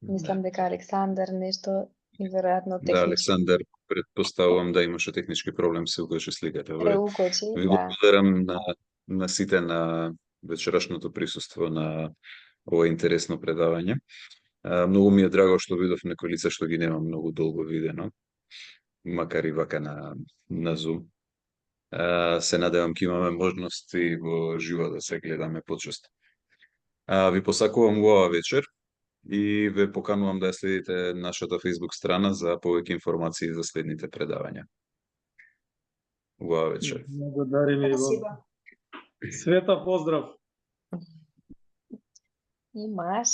Мислам дека Александар нешто и веројатно Да, технички Александар, предпоставувам да имаше технички проблем, се укажи сликата. преукочи, Ви да. благодарам на сите на вечерашното присуство на ова интересно предавање. Многу ми е драго што видов некои лица што ги нема многу долго видено, макар и вака на Zoom. Се надевам ќе имаме можности во живо да се гледаме почесто. Ви посакувам убава вечер и ве поканувам да ја следите нашата Facebook страна за повеќе информации за следните предавања. Убава вечер. Благодарим и вам. Спасибо. Света, поздрав! Имаш